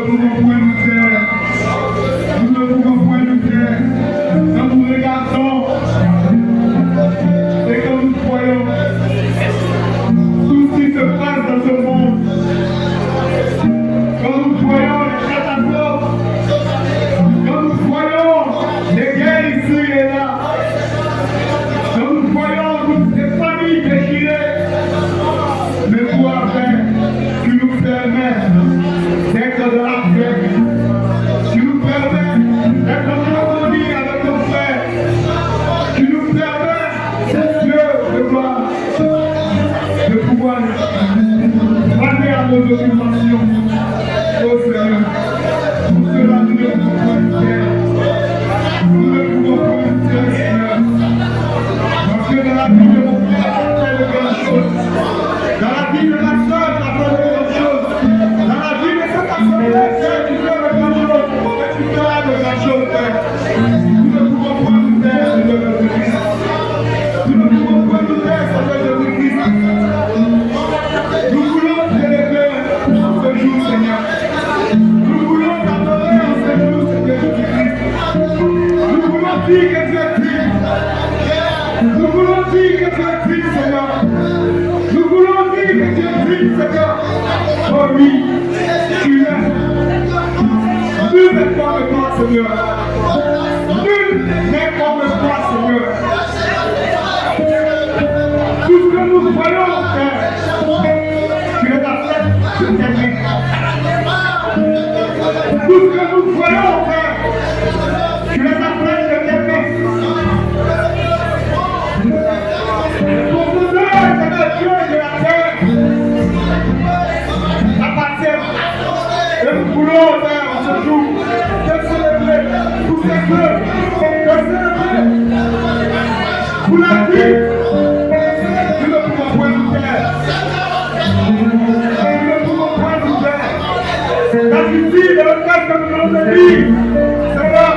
pouvons point nous taire. Nous ne pouvons point nous taire. Quand nous regardons et quand nous voyons tout ce qui se passe dans ce monde, quand nous voyons les catastrophes, quand nous voyons les guerres ici et là, quand nous voyons toutes ces familles déchirées, mais toi, Père, tu nous permets d'être de la paix, tu nous permets d'être en harmonie avec nos frères, tu nous permets, Dieu, de pouvoir aller à nos occupations, oh Seigneur. Pour cela, nous ne pouvons pas nous taire. Nous ne pouvons pas nous taire, Seigneur. Parce que dans la vie de mon frère, tu as fait de grandes choses. Dans la vie de ma soeur, tu as fait de grandes choses. Dans la vie de cette assemblée, tu fais de grandes choses. Et tu feras de grandes choses, Père. Nous ne pouvons pas nous taire, Seigneur Jésus-Christ. Nous ne pouvons pas nous taire, Seigneur Jésus-Christ. Nous voulons t'élever en ce jour, Seigneur. Nous voulons t'adorer en ce jour, Seigneur Jésus-Christ. Nous voulons dire que tu es triste. Nous voulons dire que tu es triste, Seigneur. Nous voulons dire que tu es triste, Seigneur. Oh oui, tu es. Nul n'est comme toi, Seigneur. Nul n'est comme toi, Seigneur. Tout ce que nous voyons, Père, tu les as fait sur tes mains. Tout ce que nous voyons, Père, tu les as fait sur tes mains. Pour nous donner, Seigneur Dieu de la terre, appartient. Et nous voulons, Père, en ce jour, te célébrer pour ces cœurs, te célébrer pour la vie. Nous ne pouvons point nous taire. Nous ne pouvons point nous taire. La Bible, dans le texte que nous avons lu, Seigneur,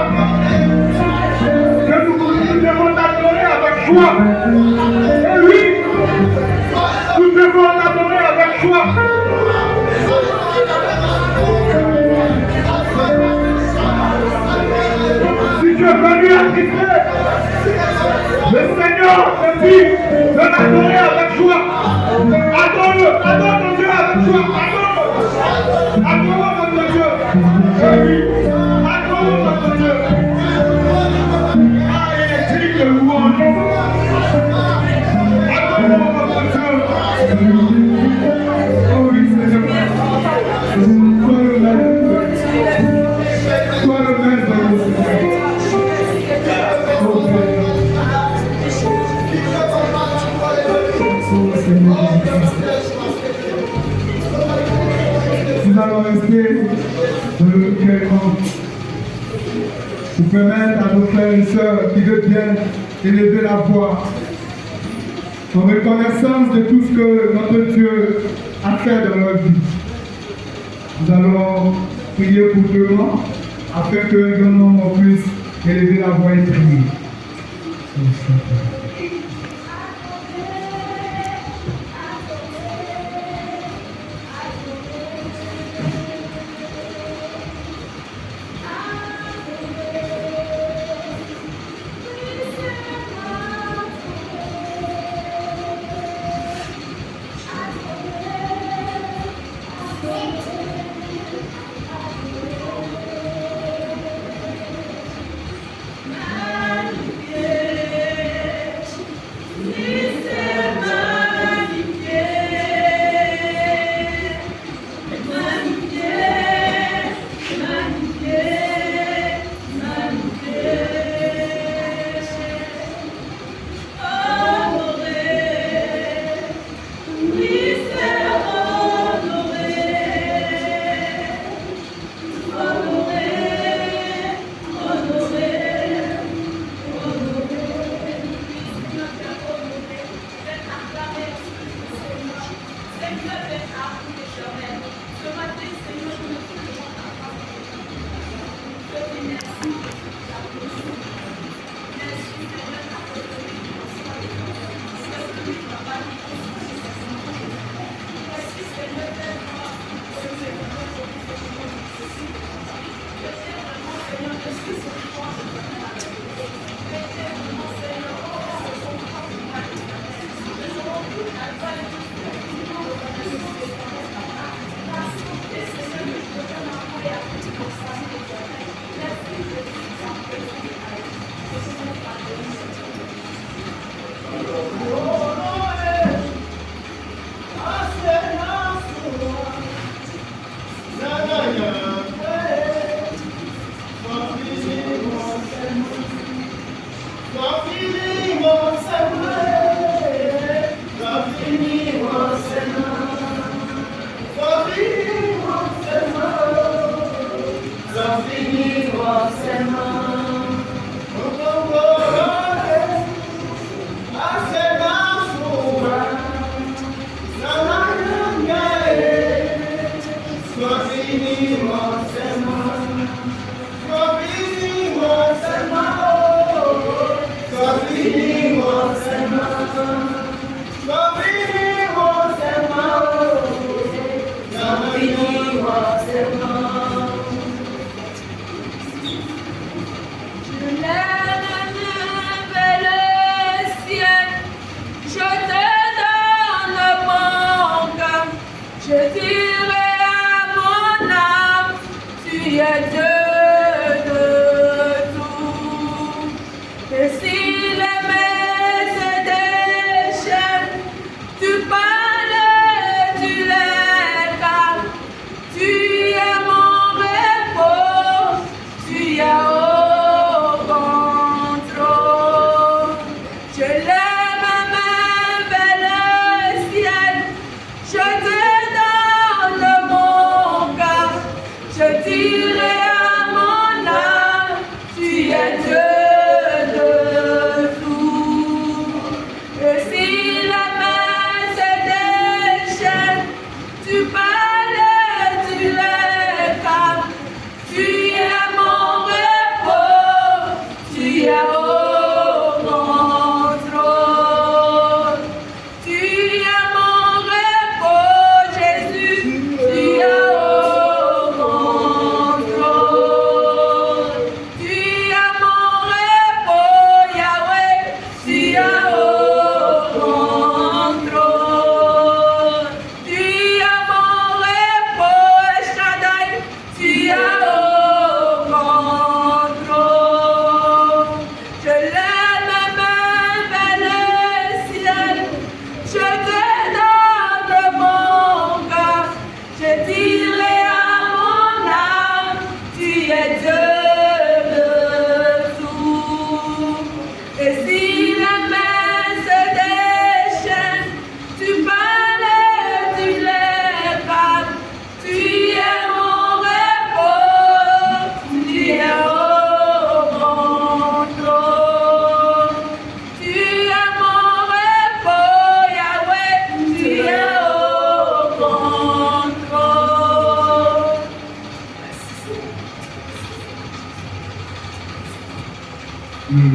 que nous devons t'adorer avec joie. Et oui, nous devons t'adorer avec joie. Si tu es venu attirer, le Seigneur te dit de l'adorer avec joie. Adore-le, adore ton Dieu avec joie. Adore notre Dieu. Oui, adore notre Dieu. Ah, il est digne de louange. Adore notre Dieu. Oh oui, Seigneur. Sois le maître. Sois le maître de nos Seigneur. Oh Seigneur. Nous allons rester dans le recueillement pour permettre à nos frères et sœurs qui veulent bien élever la voix en reconnaissance de tout ce que notre Dieu a fait dans leur vie. Nous allons prier pour eux afin qu'un grand nombre puisse élever la voix et prier.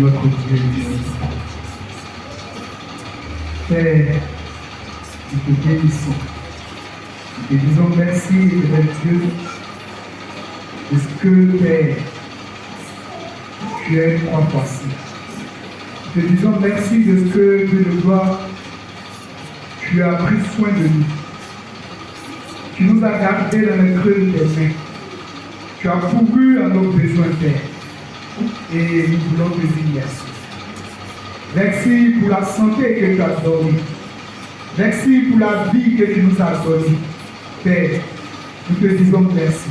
Notre Dieu. Père, nous te bénissons. Nous te disons merci, éternel Dieu, de ce que, Père, tu es trois fois ci. Nous te disons merci de ce que, Dieu de gloire, tu as pris soin de nous. Tu nous as gardés dans le creux de tes mains. Tu as pourvu à nos besoins, Père. Et nous voulons te dire merci. Merci pour la santé que tu as donnée. Merci pour la vie que tu nous as donnée. Père, nous te disons merci.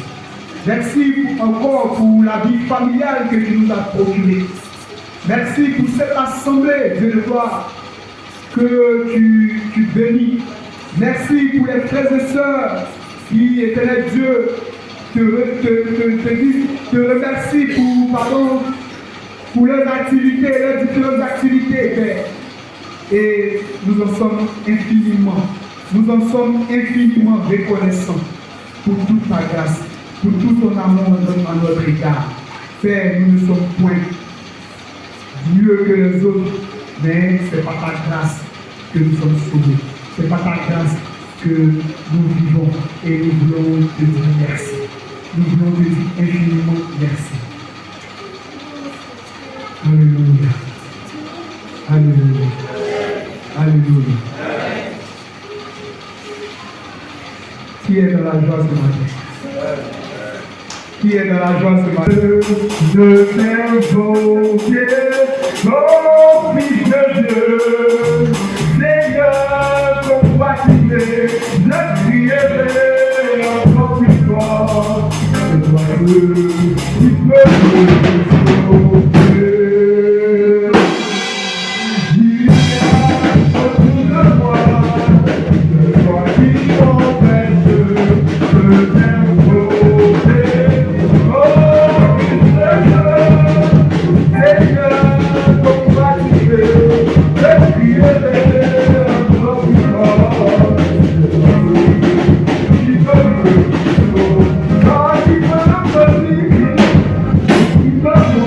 Merci encore pour la vie familiale que tu nous as procurée. Merci pour cette assemblée, Dieu de gloire, que tu bénis. Merci pour les frères et sœurs qui, éternel Dieu, te remercie pour leurs activités, leurs différentes activités, Père. Et nous en sommes infiniment reconnaissants pour toute ta grâce, pour tout ton amour à notre égard. Père, nous ne sommes point mieux que les autres, mais ce n'est pas ta grâce que nous sommes sauvés. Ce n'est pas ta grâce que nous vivons et nous voulons te dire merci. Nous voulons te dire infiniment merci. Alléluia. Alléluia. Alléluia. Qui est dans la joie ce matin? Qui qui est dans la joie ce matin. De t'invoquer, oh fils de Dieu, Seigneur, compatissé, je crierai encore plus fort, c'est toi qui peux me sauver. Il y a autour de moi, de toi qui m'empêche de t'invoquer. Thank you.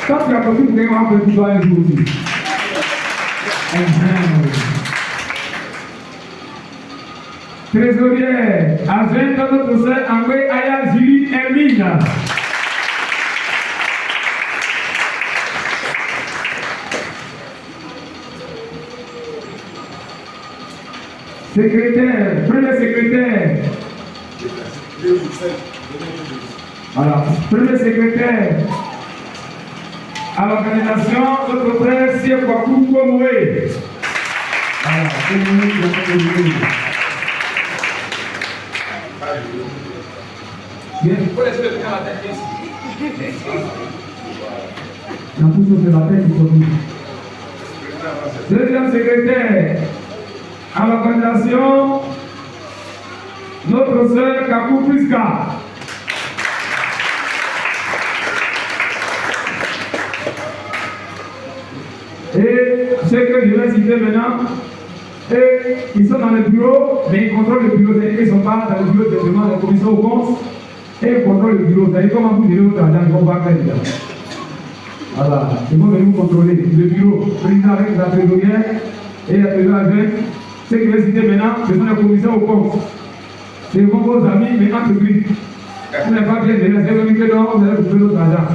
Quand tu as compris, vous avez un peu de joie un jour aussi. Trésorier, adjointe de notre sœur Angwe Aya Julie Hermine. Secrétaire, premier secrétaire. Voilà, premier secrétaire à l'organisation, notre frère Sier Kwaku Komoué. Voilà, c'est nous. Bien. Pour les yeux, la tête ici. La pousse de la tête, il faut dire. Deuxième secrétaire à l'organisation, notre sœur Kakou Priska. Et ceux que je vais citer maintenant, et ils sont dans le bureau, mais ils contrôlent le bureau, c'est-à-dire qu'ils ne sont pas dans le bureau de la commission aux comptes, et ils contrôlent le bureau, c'est-à-dire comment vous direz votre argent, ils vont pas faire déjà. Voilà, ils vont venir vous contrôler le bureau, président avec la trésorière et la trésorière adjointe. Ceux que je vais citer maintenant, ce sont les commissions aux comptes. C'est vos amis, mais entreprises. Vous n'avez pas bien de laisser venir que donc vous allez trouver votre argent.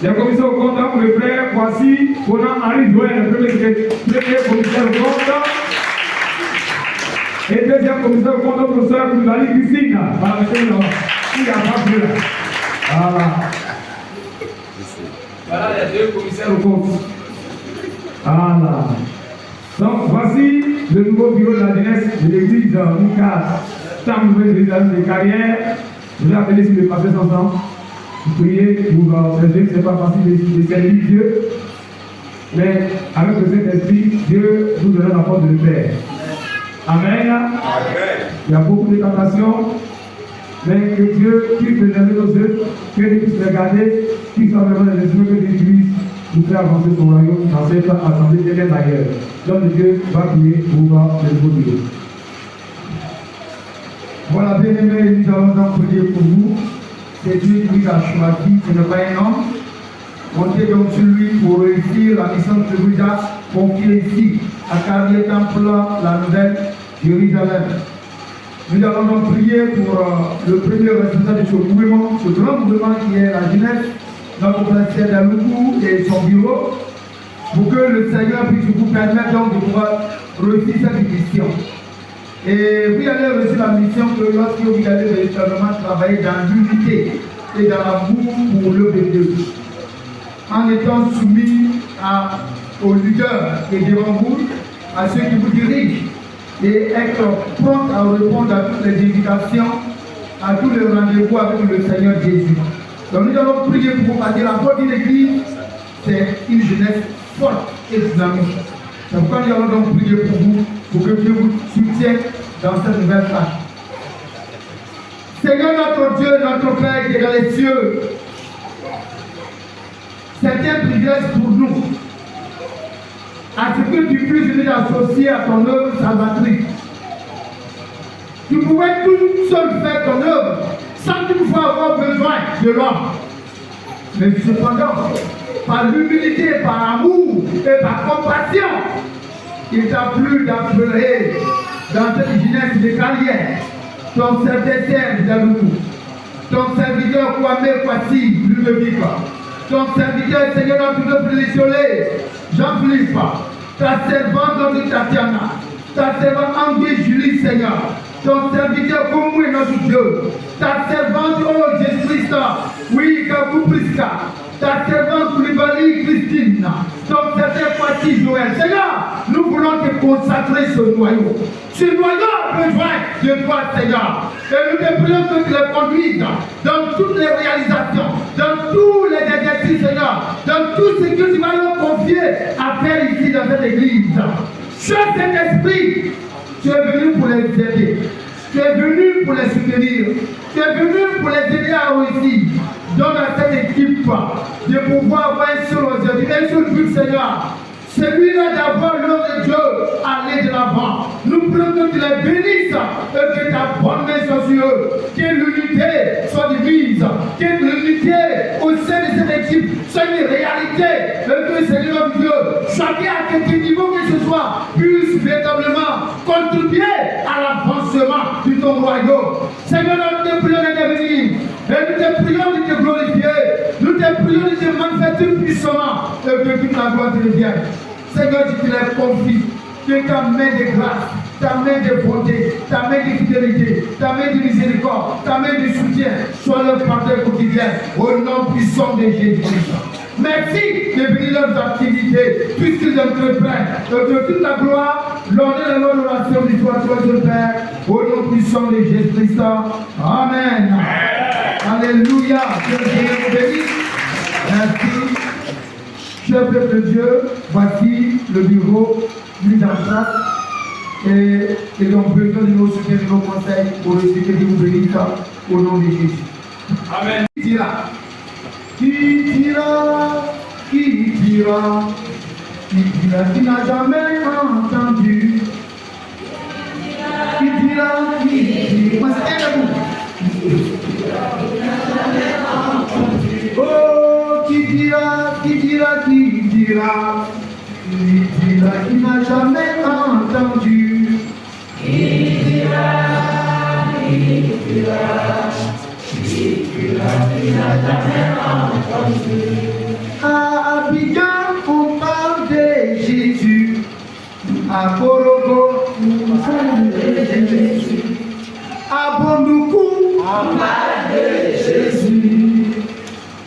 Les commissions au compte, pour le frère, voici, on a Henri Joël, le premier commissaire au compte. Et deuxième commissaire au compte, notre soeur Koulibaly Christine. balancez-le. Il n'y a pas de là. Voilà. Voilà les deux commissaires au compte. Voilà. Donc, voici le nouveau bureau de la jeunesse de l'église Mouka, Tam Jérusalem de carrière. Je vais appeler sur le passé ensemble. Vous priez pour servir, ce n'est pas facile de servir Dieu. Mais avec le Saint-Esprit, Dieu nous donne la force de le faire. Amen. Amen. Il y a beaucoup de tentations, mais que Dieu puisse préserver nos œuvres, que Dieu puisse les garder, qu'il soit vraiment les esprits que Dieu utilise pour faire avancer son royaume dans cette assemblée de même d'ailleurs. Donc Dieu va prier pour voir le nouveau bureau. Voilà, bien aimés, nous allons donc prier pour vous. C'est Dieu qui nous a choisi, ce n'est pas un homme. Comptez donc sur lui pour réussir la mission que vous a confiée ici, à Carrière Temple, la Nouvelle Jérusalem. Nous allons donc prier pour le premier responsable de ce mouvement, ce grand mouvement qui est la jeunesse, notre professeur Daloukou et son bureau, pour que le Seigneur puisse vous permettre donc de pouvoir réussir cette mission. Et vous allez réussir la mission que lorsque vous allez véritablement travailler dans l'unité et dans l'amour pour le Dieu, en étant soumis aux leaders et devant vous, à ceux qui vous dirigent, et être prompt à répondre à toutes les invitations, à tous les rendez-vous avec le Seigneur Jésus. Donc nous allons prier pour vous, parce que la force d'une église, c'est une jeunesse forte et dynamique. C'est pourquoi nous allons donc prier pour vous, pour que Dieu vous soutienne dans cette nouvelle tâche. Seigneur notre Dieu, notre Père qui est dans les cieux, c'est un privilège pour nous, à ce que tu puisses nous associer à ton œuvre salvatrice. Tu pouvais tout seul faire ton œuvre, sans toutefois avoir besoin de l'homme. Mais cependant, par l'humilité, par amour et par compassion, il t'a plu d'appeler dans cette jeunesse de carrière ton serviteur Daloukou, ton serviteur Kwame Kwasi Ludovic, ton serviteur Seigneur notre prédictionné Jean-Philippe, ta servante notre Tatiana, ta servante Anguille Julie Seigneur, ton serviteur Komoué notre Dieu, ta servante oh Jésus-Christ, oui Kabou Priska, ta servante Koulibaly Christine, ton serviteur Kwasi Joël. Seigneur, nous voulons te consacrer ce noyau. Ce noyau a besoin de toi, Seigneur. Et nous te prions que tu les conduises dans toutes les réalisations, dans tous les exercices, Seigneur, dans tout ce que tu vas leur confier à faire ici dans cette église. Cher Saint-Esprit, tu es venu pour les aider. Tu es venu pour les soutenir. Tu es venu pour les aider à réussir. Donne à cette équipe de pouvoir avoir un seul objectif, un seul but, Seigneur. Celui-là d'avoir l'œuvre de Dieu, aller de l'avant. Nous prions que tu les bénisses et que ta bonne main soit sur eux. Que l'unité soit divise. Que l'unité au sein de cette équipe soit une réalité. Et que Seigneur Dieu, chacun à quelque niveau que ce soit, puisse véritablement contribuer à l'avancement de ton royaume. Seigneur, nous te prions de venir. Et nous te prions de te glorifier. Nous te prions de te manifester puissamment. Et que toute la gloire te revienne. Seigneur, tu te les confies, que ta main de grâce, ta main de bonté, ta main de fidélité, ta main de miséricorde, ta main de soutien soit leur partenaire quotidien au nom puissant de Jésus-Christ. Merci de bénir leurs activités, puisqu'ils entreprennent de toute la gloire, l'honneur et l'adoration du toi, Dieu Père, au nom puissant de Jésus-Christ. Amen. Alléluia. Que Dieu vous bénisse. Merci. Cher peuple de Dieu, voici le bureau mis en place et donc besoin de nos soutiens, de nos conseils pour réussir que Dieu vous bénisse au nom de Jésus. Amen. Qui dira, qui n'a jamais entendu, qui dira, moi c'est un debout. Oh, qui dira, qui n'a jamais entendu. Qui dira, qui n'a jamais entendu. À Abidjan, on parle de Jésus. À Korogo, on parle de Jésus. À Bondoukou, on parle de Jésus.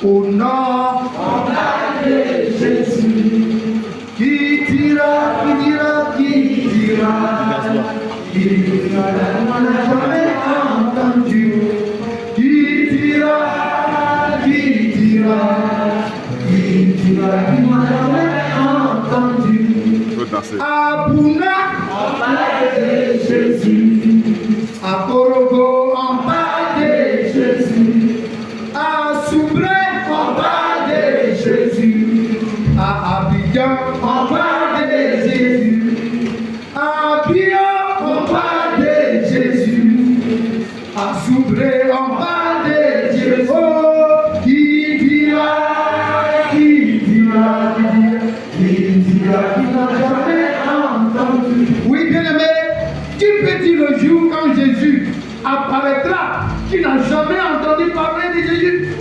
Au nom, on parle de Jésus. Qui dira, on n'a jamais entendu. Qui dira, on n'a jamais entendu. À Bouna, on parle de Jésus. À Korogo, on parle de Jésus. À Soubré, on parle de Jésus. À Abidjan, on parle de Jésus. À Bio, on parle de Jésus. À Soubré, on parle de Jésus. Oh, qui dira, qui n'a jamais entendu. Oui, bien aimé, tu peux dire le jour quand Jésus apparaîtra, qui n'a jamais entendu parler de Jésus.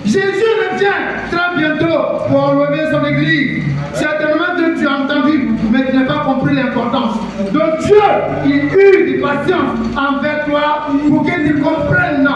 Jésus revient très bientôt pour enlever son église. Certainement que tu as entendu, mais tu n'as pas compris l'importance. Donc Dieu, il eut de patience envers toi pour que tu comprennes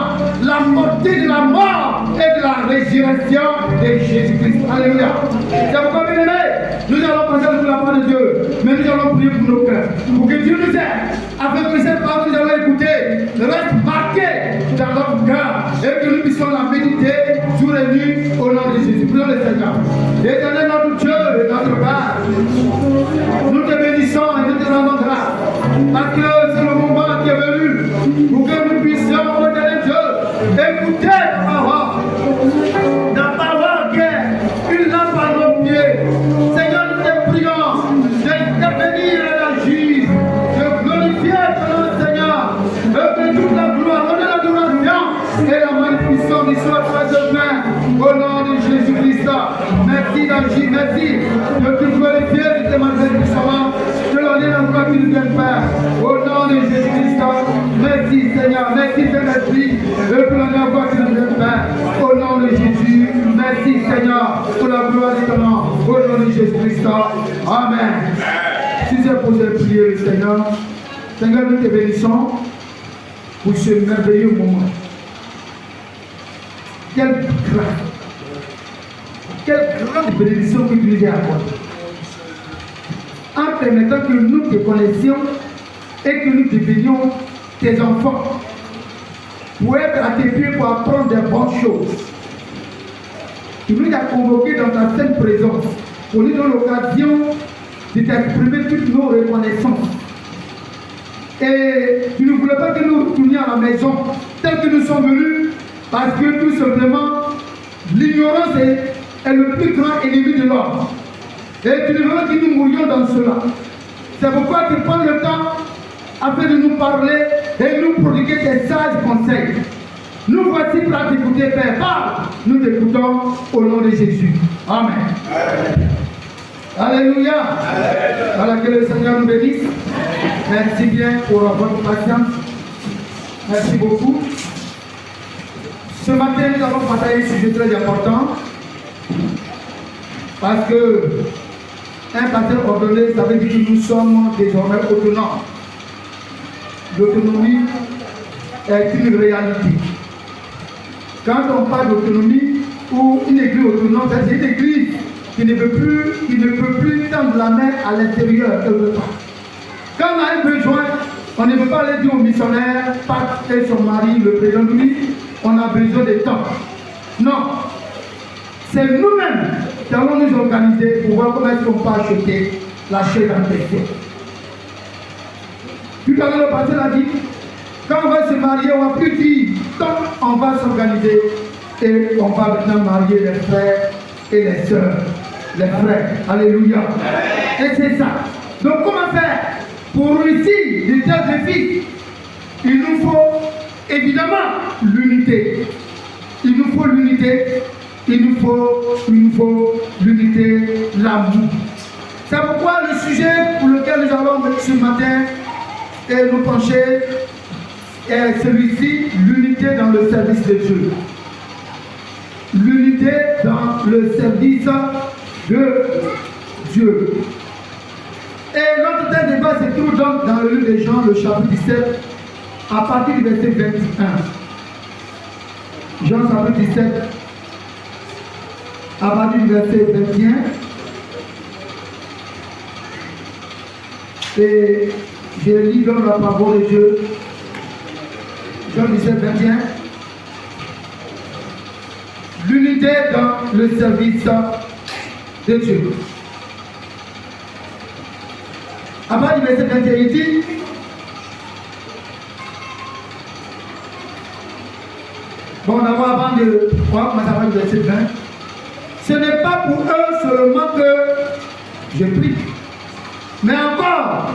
la portée de la mort et de la résurrection de Jésus-Christ. Alléluia. C'est pourquoi, bien aimé, nous allons passer sous la parole de Dieu, mais nous allons prier pour nos cœurs, pour que Dieu nous aide, afin que cette parole que nous allons écouter reste marquée dans notre cœur et que nous puissions la méditer jour et nuit au nom de Jésus. Prions le Seigneur. Éternel notre Dieu et notre Père, nous te bénissons et nous te rendons grâce parce que c'est le moment qui est venu pour que nous puissions, éternel Dieu, écouter ta parole. Ta parole qui est une lampe à nos pieds. Seigneur, nous te prions d'intervenir et d'agir, de glorifier ton nom, Seigneur, et que toute la gloire, l'adoration et la magnificence soit présente au nom de Jésus-Christ. Merci d'agir, merci de te glorifier, de te magnifier, de donner la gloire qui nous vient Père. Au nom de Jésus-Christ, merci Seigneur, merci Saint-Esprit, de donner la gloire qui nous vient Père. Au nom de Jésus, merci Seigneur, pour la gloire de ton nom. Au nom de Jésus-Christ, Amen. Si c'est pour cette prière, Seigneur, Seigneur, nous te bénissons pour ce merveilleux moment. Quelle grande bénédiction que tu nous as accordée. En permettant que nous te connaissions et que nous devenions tes enfants, pour être à tes pieds, pour apprendre des bonnes choses. Tu nous as convoqués dans ta sainte présence pour nous donner l'occasion de t'exprimer toutes nos reconnaissances. Et tu ne voulais pas que nous retournions à la maison tel que nous sommes venus, parce que tout simplement, l'ignorance est le plus grand ennemi de l'homme. Et tu ne veux pas que nous mourions dans cela. C'est pourquoi tu prends le temps afin de nous parler et nous prodiguer tes sages conseils. Nous voici prêts à t'écouter, Père. Parle. Nous t'écoutons au nom de Jésus. Amen. Alléluia. Alors que le Seigneur nous bénisse. Merci bien pour votre patience. Merci beaucoup. Ce matin, nous allons partager un sujet très important. Parce que un pasteur ordonné, ça veut dire que nous sommes désormais autonomes. L'autonomie est une réalité. Quand on parle d'autonomie ou une église autonome, c'est une église qui ne peut plus tendre la main à l'intérieur de l'autre. Quand on a un besoin, on ne peut pas aller dire au missionnaire, Pat et son mari, le président de lui, on a besoin de temps. Non. C'est nous-mêmes qui allons nous organiser pour voir comment est-ce qu'on peut acheter la chaise en question. Tout à l'heure, le pasteur a dit, quand on va se marier, on ne va plus dire, donc on va s'organiser et on va maintenant marier les frères et les sœurs. Les frères. Alléluia. Et c'est ça. Donc comment faire pour réussir les tels défis? Il nous faut évidemment l'unité. Il nous faut l'unité. Il nous faut l'unité, l'amour. C'est pourquoi le sujet pour lequel nous allons ce matin et nous pencher est celui-ci, l'unité dans le service de Dieu. L'unité dans le service de Dieu. Et notre thème de débat se trouve donc dans le livre de Jean, le chapitre 17, à partir du verset 21. Jean chapitre 17, à partir du verset 21. Et je lis dans la parole de Dieu. Jean 17, 21. L'unité dans le service de Dieu. À partir du verset 21, il dit, bon, d'abord, avant de voir comment ça va du verset 20, ce n'est pas pour eux seulement que je prie, mais encore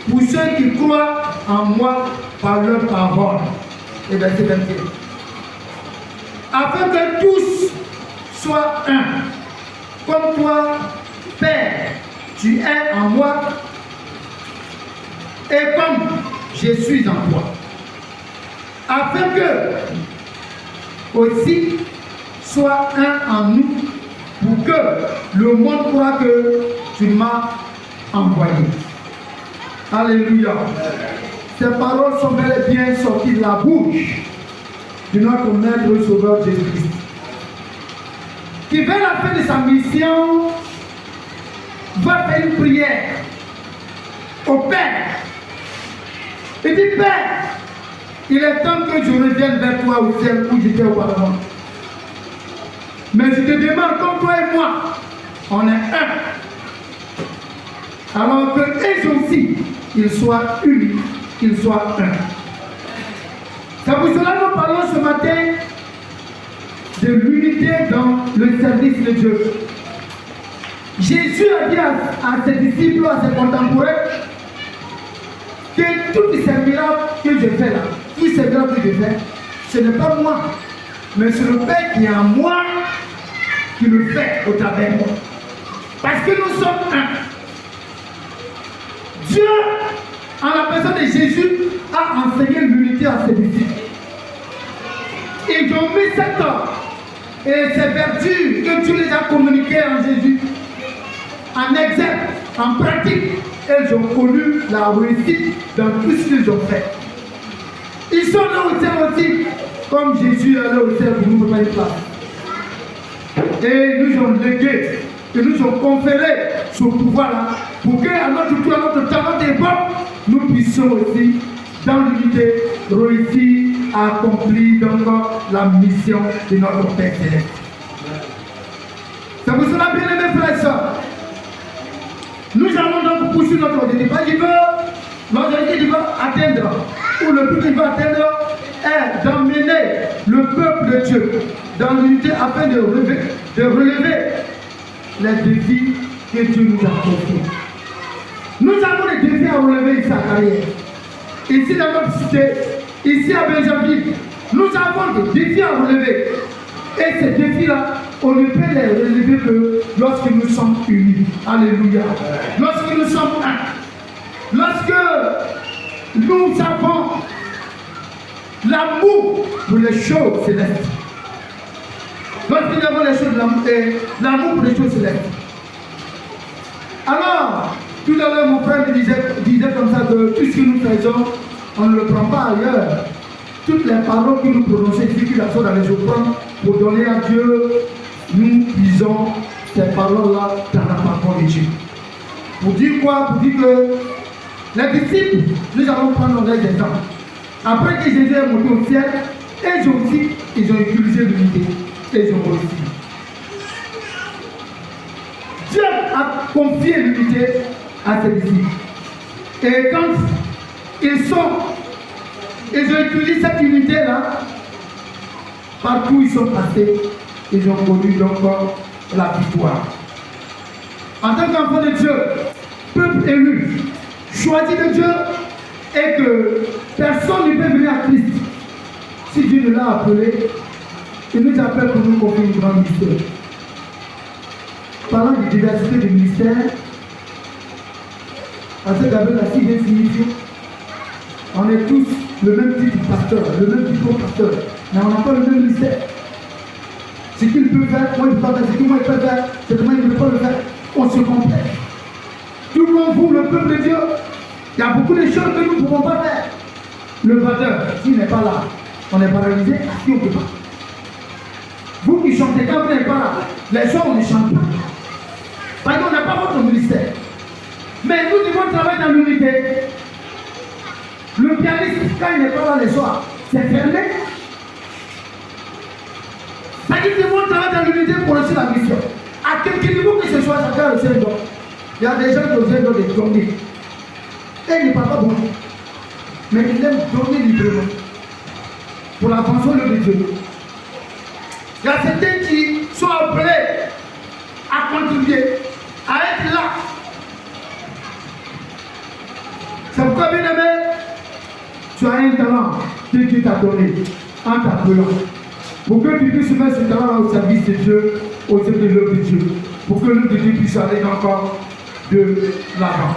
pour ceux qui croient en moi par leur parole. Et verset 21. Afin que tous soient un, comme toi, Père, tu es en moi, et comme je suis en toi. Afin que aussi soit un en nous, pour que le monde croit que tu m'as envoyé. Alléluia. Ces paroles sont bel et bien sorties de la bouche de notre Maître Sauveur Jésus-Christ, qui vers la fin de sa mission va faire une prière au Père. Il dit, Père, il est temps que je revienne vers toi au ciel où j'étais auparavant. Mais je te demande, comme toi et moi, on est un. Alors que eux aussi, ils soient unis, qu'ils soient un. C'est pour cela que nous parlons ce matin de l'unité dans le service de Dieu. Jésus a dit à ses disciples, à ses contemporains, que tous ces miracles que je fais là, tous ces miracles que je fais, ce n'est pas moi, mais c'est le Père qui est en moi qui le fait au travers de moi. Parce que nous sommes un. Dieu, en la personne de Jésus, a enseigné l'unité à ses disciples. Ils ont mis cette ordre et ces vertus que Dieu les a communiquées en Jésus en exergue, en pratique. Elles ont connu la réussite dans tout ce qu'ils ont fait. Ils sont là au ciel aussi, comme Jésus est là au ciel pour nous préparer une place. Et nous ont légué, et nous ont conféré ce pouvoir-là, pour qu'à notre tour, à notre temps, à notre époque, nous puissions aussi, dans l'unité, réussir à accomplir donc la mission de notre Père céleste. C'est pour cela, bien aimés frères et sœurs, nous allons donc poursuivre notre objectif. L'objectif qu'il va atteindre, ou le but qu'il va atteindre, est d'emmener le peuple de Dieu dans l'unité afin de relever les défis que Dieu nous a confiés. Nous avons des défis à relever ici à Carrière. Ici dans notre cité, ici à Benjamin, nous avons des défis à relever. Et ces défis-là, on ne peut les relever que lorsque nous sommes unis. Alléluia. Lorsque nous sommes un. Lorsque nous avons l'amour pour les choses célestes. Lorsque nous avons l'amour pour les choses célestes. Alors, tout à l'heure, mon frère me disait comme ça que tout ce que nous faisons, on ne le prend pas ailleurs. Toutes les paroles que nous prononçons ici, qui sont dans les offrandes, pour donner à Dieu, nous disons ces paroles-là dans la parole de Dieu. Pour dire quoi? Pour dire que les disciples, nous allons prendre leur exemple. Après que Jésus est monté au ciel, eux aussi, ils ont utilisé l'unité. Et ils ont réussi. Dieu a confié l'unité à ses disciples. Et quand ils ont utilisé cette unité-là, partout où ils sont passés, ils ont connu donc la victoire. En tant qu'enfant de Dieu, peuple élu, choisi de Dieu, et que personne ne peut venir à Christ. Si Dieu nous l'a appelé, il nous appelle pour nous confier une grande mystère. Parlant de diversité de ministères, à ce qu'avec la signe signifie, on est tous le même type de pasteur, le même type de pasteur, mais on n'a pas le même ministère. Ce qu'il peut faire, moi il ne peut pas faire, ce que moi il peut faire, ce que moi il ne peut pas le faire, on se complète. Tout comme vous, le peuple de Dieu, il y a beaucoup de choses que nous ne pouvons pas faire. Le batteur, s'il n'est pas là, on est paralysé, qui on ne peut pas. Vous qui chantez, quand vous n'êtes pas là, les gens on ne chante pas. Parce qu'on n'a pas votre ministère. Mais nous devons travailler dans l'unité. Le pianiste, quand il n'est pas là les soirs, c'est fermé. C'est-à-dire que nous devons travailler dans l'unité pour réussir la mission. À quelque niveau que ce soit, chacun a le sien don. Il y a des gens qui ont besoin de donner. Et il ne parle pas beaucoup. Mais il aime donner librement. Pour l'avancée de Dieu. Il y a certains qui sont appelés à contribuer, à être là. C'est pourquoi, bien aimé, tu as un talent que Dieu t'a donné en t'appelant. Pour que tu puisses mettre ce talent au service de Dieu, au service de l'œuvre de Dieu. Pour que l'œuvre de Dieu puisse aller encore de l'avant.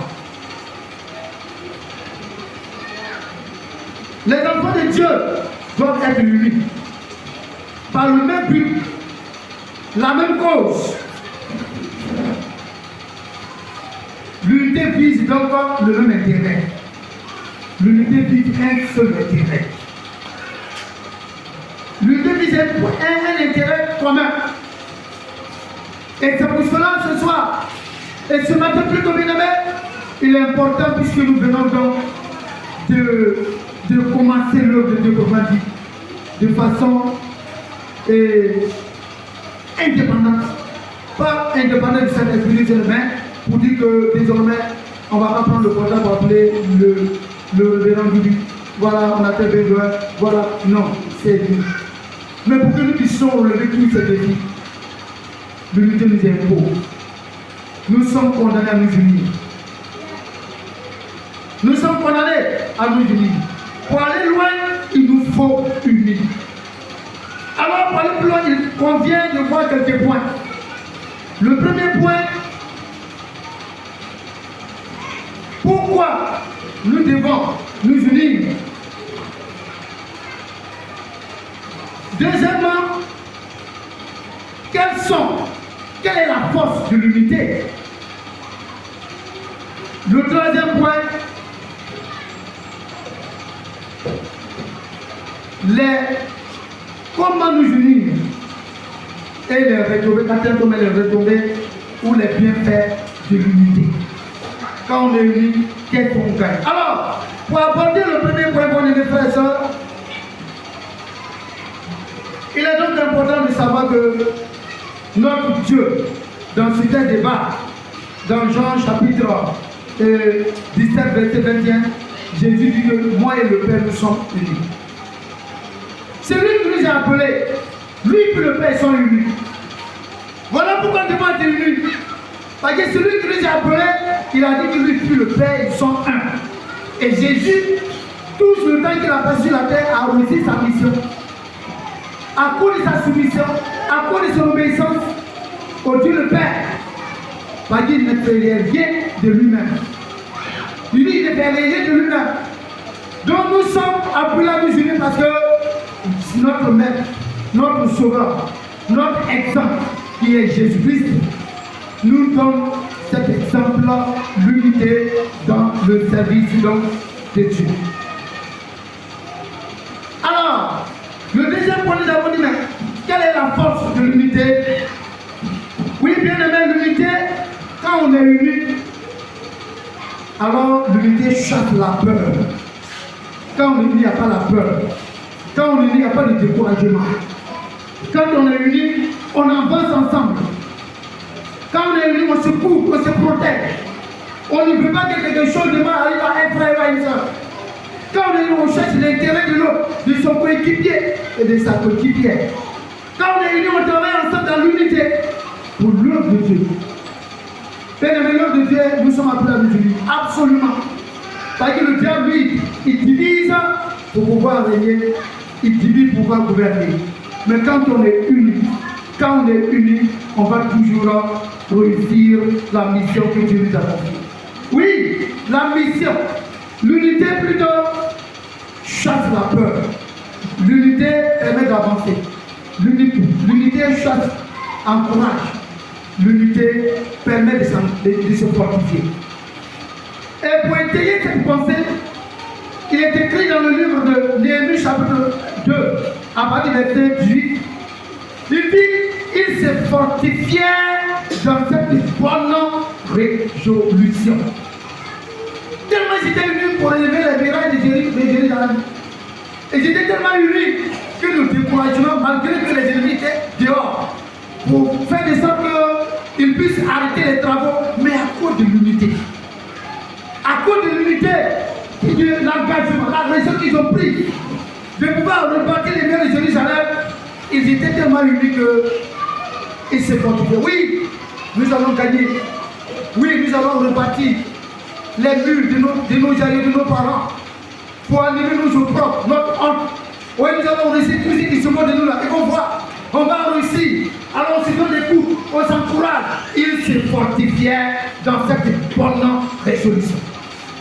Les enfants de Dieu doivent être unis par le même but, la même cause. L'unité vise donc le même intérêt. L'unité vise un seul intérêt. L'unité vise un intérêt commun. Et c'est pour cela ce soir, et ce matin plutôt bien aimé, il est important puisque nous venons donc de commencer l'œuvre de Dieu comme on dit, de façon indépendante. Pas indépendante du Saint-Esprit, mais pour dire que désormais, on ne va pas prendre le portable pour appeler le révérend Bibi. Voilà, on a tel besoin, voilà. Non, c'est lui. Mais pour que nous puissions relever tous ces défis, l'unité nous impose. Nous sommes condamnés à nous unir. Nous sommes condamnés à nous unir. Pour aller loin, il nous faut unir. Alors, pour aller plus loin, il convient de voir quelques points. Le premier point, pourquoi nous devons nous unir? Deuxièmement, quelle est la force de l'unité? Le troisième point, comment nous unir et les retrouver, les retrouver ou les bienfaits de l'unité. Quand on est unis, qu'est-ce qu'on gagne? Alors, pour aborder le premier point, mon ami frère et soeur, il est donc important de savoir que notre Dieu, dans ce débat, dans Jean chapitre 17, verset 21, Jésus dit que moi et le Père nous sommes unis. C'est lui qui nous a appelés. Lui et le Père sont unis. Voilà pourquoi nous devons être unis. Parce que celui qui nous a appelés, il a dit que lui et le Père, ils sont un. Et Jésus, tout le temps qu'il a passé sur la terre, a réussi sa mission. À cause de sa soumission, à cause de son obéissance au Dieu le Père. Parce qu'il ne fait rien de lui-même. Il dit qu'il ne fait rien de lui-même. Donc nous sommes appelés à nous unir parce que notre maître, notre sauveur, notre exemple, qui est Jésus-Christ, nous donne cet exemple, l'unité dans le service de Dieu. Alors, le deuxième point, nous avons dit, mais quelle est la force de l'unité? Oui, bien aimé, l'unité, quand on est unis, alors l'unité chasse la peur. Quand on est unis, il n'y a pas la peur. Quand on est unis, il n'y a pas de découragement. Quand on est unis, on avance ensemble. Quand on est unis, on se couvre, on se protège. On ne veut pas que quelque chose de mal arrive à un frère ou à une soeur. Quand on est unis, on cherche l'intérêt de l'autre, de son coéquipier et de sa coéquipière. Quand on est unis, on travaille ensemble dans l'unité pour l'œuvre de Dieu. Père, l'œuvre de Dieu, nous sommes appelés à nous unir. Absolument. Parce que le diable, lui, il divise pour pouvoir régner, il divise pour pouvoir gouverner. Mais quand on est unis, on va toujours réussir la mission que Dieu nous a confiée. Oui, la mission. L'unité plutôt chasse la peur. L'unité permet d'avancer. L'unité chasse, encourage. L'unité permet de se fortifier. Et pour étayer cette pensée, il est écrit dans le livre de Néhémie chapitre 2, à partir du verset 18. Il dit, il se fortifiait dans cette bonne résolution. Tellement j'étais unis pour élever les murailles de Jérusalem. Et j'étais tellement unis que nous décourageons, malgré que les ennemis étaient dehors, pour faire de sorte qu'ils puissent arrêter les travaux, mais à cause de l'unité. À cause de l'unité, de l'engagement, la raison qu'ils ont pris de pouvoir rebâtir les murs de Jérusalem, ils étaient tellement unis qu'ils se fortifiaient. Oui, nous allons gagner. Oui, nous allons rebâtir les murs de nos aïeux, de nos parents, pour animer nos propres, notre honte. Oui, nous allons réussir tous ceux qui se moquent de nous là. Ils vont voir, on va réussir. Alors on se donne des coups, on s'encourage. Ils se fortifiaient dans cette bonne résolution.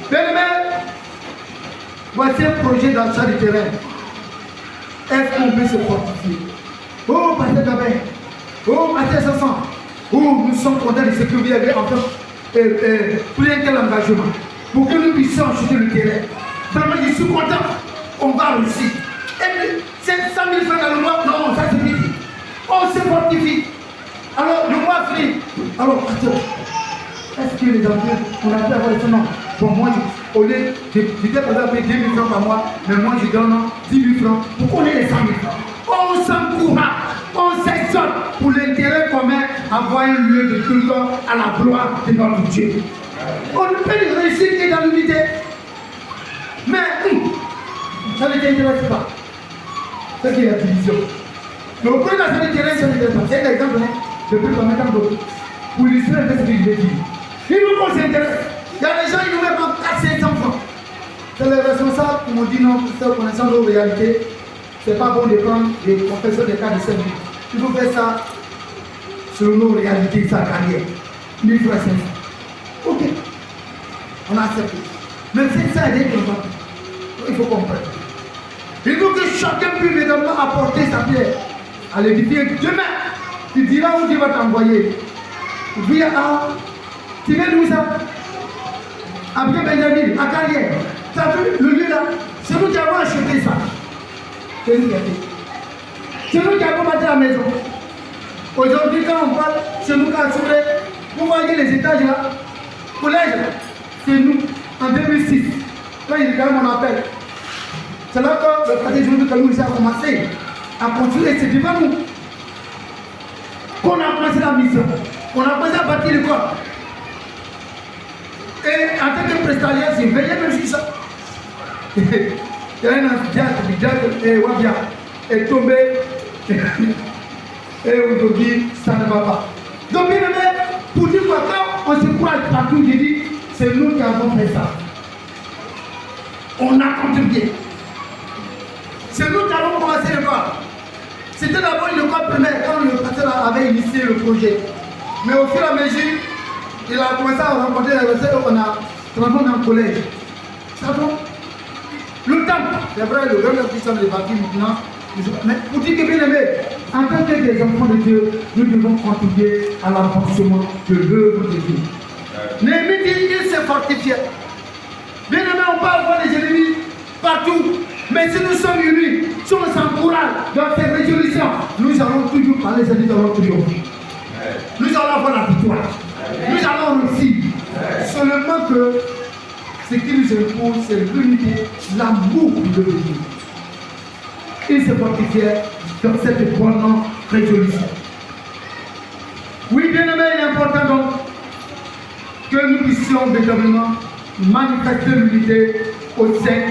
Bien-aimés, voici un projet d'achat de terrain. Est-ce qu'on peut se fortifier? Oh, Pasteur Gabin, oh, Pasteur Sassan, oh, nous sommes contents de ce que vous avez enfin pris un tel engagement pour que nous puissions acheter le terrain. Vraiment, je suis content, on va réussir. Et 500 000 francs dans le mois, non, ça c'est petit. On se fortifie. Alors, le mois finit. Alors, Pasteur, est-ce que les enfants, on a pu avoir le nom? Bon, moi, au lieu, j'étais pas là payer 2 000 francs par mois, mais moi je donne 10 000 francs pour qu'on ait les 100 000 francs. On s'encourage, on s'exhorte pour l'intérêt commun, avoir un lieu de culte à la gloire de notre Dieu. On ne peut réussir que dans l'unité. Mais ça ne t'intéresse pas. C'est qui est la division. Le premier dans ce terrain, ça ne t'intéresse pas. C'est un exemple, depuis combien de temps pour illustrer un peu ce que je vais dire. Il nous qu'on s'intéresse. Il y a des gens qui nous mettent en 400 francs. C'est les responsables qui m'ont dit non, pour connaissant nos réalités, c'est pas bon de prendre des professeurs de cas de service. Il faut faire ça selon nos réalités, sa carrière. 1000 francs 500. Ok. On a accepté. Mais c'est ça, il faut comprendre. Il faut que chacun puisse également apporter sa pierre à l'édifier. Demain, tu diras où tu vas t'envoyer. Via A. Tu viens d'où ça? À Benjamin, à Carrière. Tu as vu le lieu là? C'est nous qui avons acheté ça. C'est nous qui avons. C'est nous qui avons bâti la maison. Aujourd'hui, quand on parle, c'est nous qui avons assuré. Vous voyez les étages là? Collège, c'est nous, en 2006. Quand il regarde mon appel. C'est là que le quartier juridique que nous a commencé à construire, c'est devant nous qu'on a commencé la mission. On a commencé à bâtir le corps. Et en tant que prestataire, j'ai veillé même sur ça. Il y a un amphithéâtre, et Wabia est tombé. Et aujourd'hui, ça ne va pas. Donc, bien aimé, pour dire quoi, quand on se croit partout, j'ai dit, c'est nous qui avons fait ça. On a contribué. C'est nous qui avons commencé le corps. C'était d'abord une école primaire quand le pasteur avait initié le projet. Mais au fur et à mesure, il a commencé à rencontrer les personnes qu'on a transformé en collège. Ça va? Le temps, c'est vrai, le grand officiel de bâti maintenant. Mais pour dire que bien aimé, en tant que des enfants de Dieu, nous devons contribuer à l'avancement de l'œuvre de Dieu. Néhémie dit qu'il s'est fortifié. Bien aimé, on peut avoir des ennemis partout. Mais si nous sommes unis, si on s'encourage dans ces résolutions, nous allons toujours parler, c'est-à-dire nous allons triompher. Nous allons avoir la victoire. Nous allons réussir. Seulement que ce qui nous impose, c'est l'unité, l'amour de Dieu. Il se fortifiait dans cette bonne résolution. Oui, bien aimé, il est important donc que nous puissions véritablement manifester l'unité au sein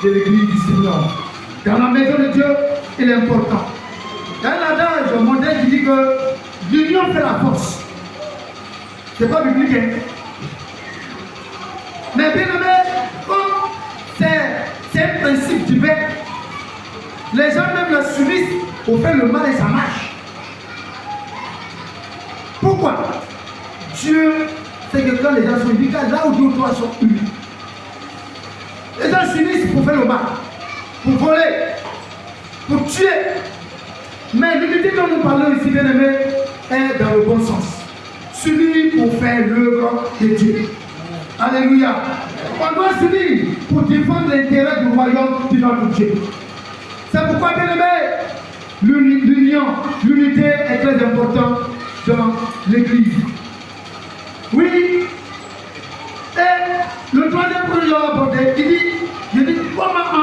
de l'église du Seigneur. Dans la maison de Dieu, il est important. Il y a un adage mondial qui dit que l'union fait la force. C'est pas biblique, hein? Mais bien aimé, comme c'est un principe divin, les gens même le subissent pour faire le mal et ça marche. Pourquoi? Dieu, c'est que quand les gens sont unis, là où Dieu ou toi sont unis, les gens s'unissent pour faire le mal, pour voler, pour tuer. Mais l'unité dont nous parlons ici, bien aimé, est dans le bon sens. S'unir pour faire l'œuvre de Dieu. Alléluia. On doit s'unir pour défendre l'intérêt du royaume de notre Dieu. C'est pourquoi, bien aimé, l'union, l'unité l'unité est très importante dans l'église. Oui. Et le troisième point que j'ai abordé, il dit comment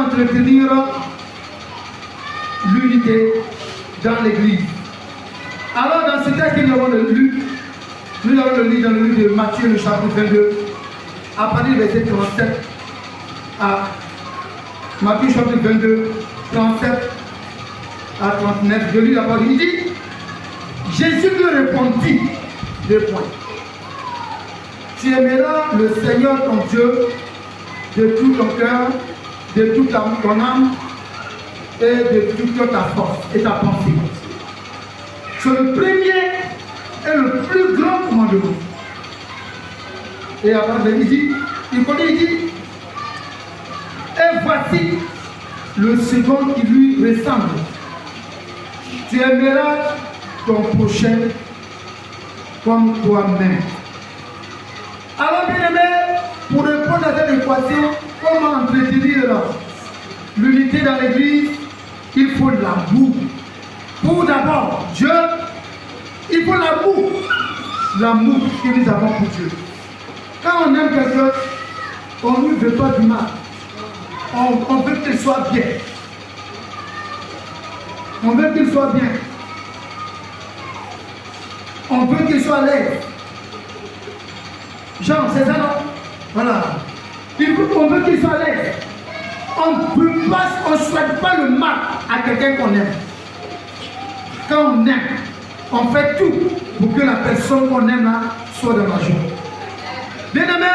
entretenir l'unité dans l'église. Alors dans ce texte que nous avons lu, dans le livre de Matthieu, le chapitre 22, à partir du verset 37 à Matthieu chapitre 22, 37 à 39, je lis la parole, il dit, Jésus lui répondit, 2 points. Tu aimeras le Seigneur ton Dieu de tout ton cœur, de toute ton âme et de toute ta force et ta pensée. C'est le premier et le plus grand commandement. Et après, il dit, et voici le second qui lui ressemble. Tu aimeras ton prochain comme toi-même. Alors, bien aimé, pour répondre à cette équation, comment entretenir l'unité dans l'église, il faut l'amour. Pour d'abord Dieu, il faut l'amour. L'amour que nous avons pour Dieu. Quand on aime quelqu'un, on ne veut pas du mal. On veut qu'il soit bien. On veut qu'il soit bien. On veut qu'il soit à l'aise. Jean, c'est ça, non? Voilà. On veut qu'il soit à l'aise. On ne souhaite pas le mal à quelqu'un qu'on aime. Quand on aime, on fait tout pour que la personne qu'on aime là soit de la joie. Bien aimé,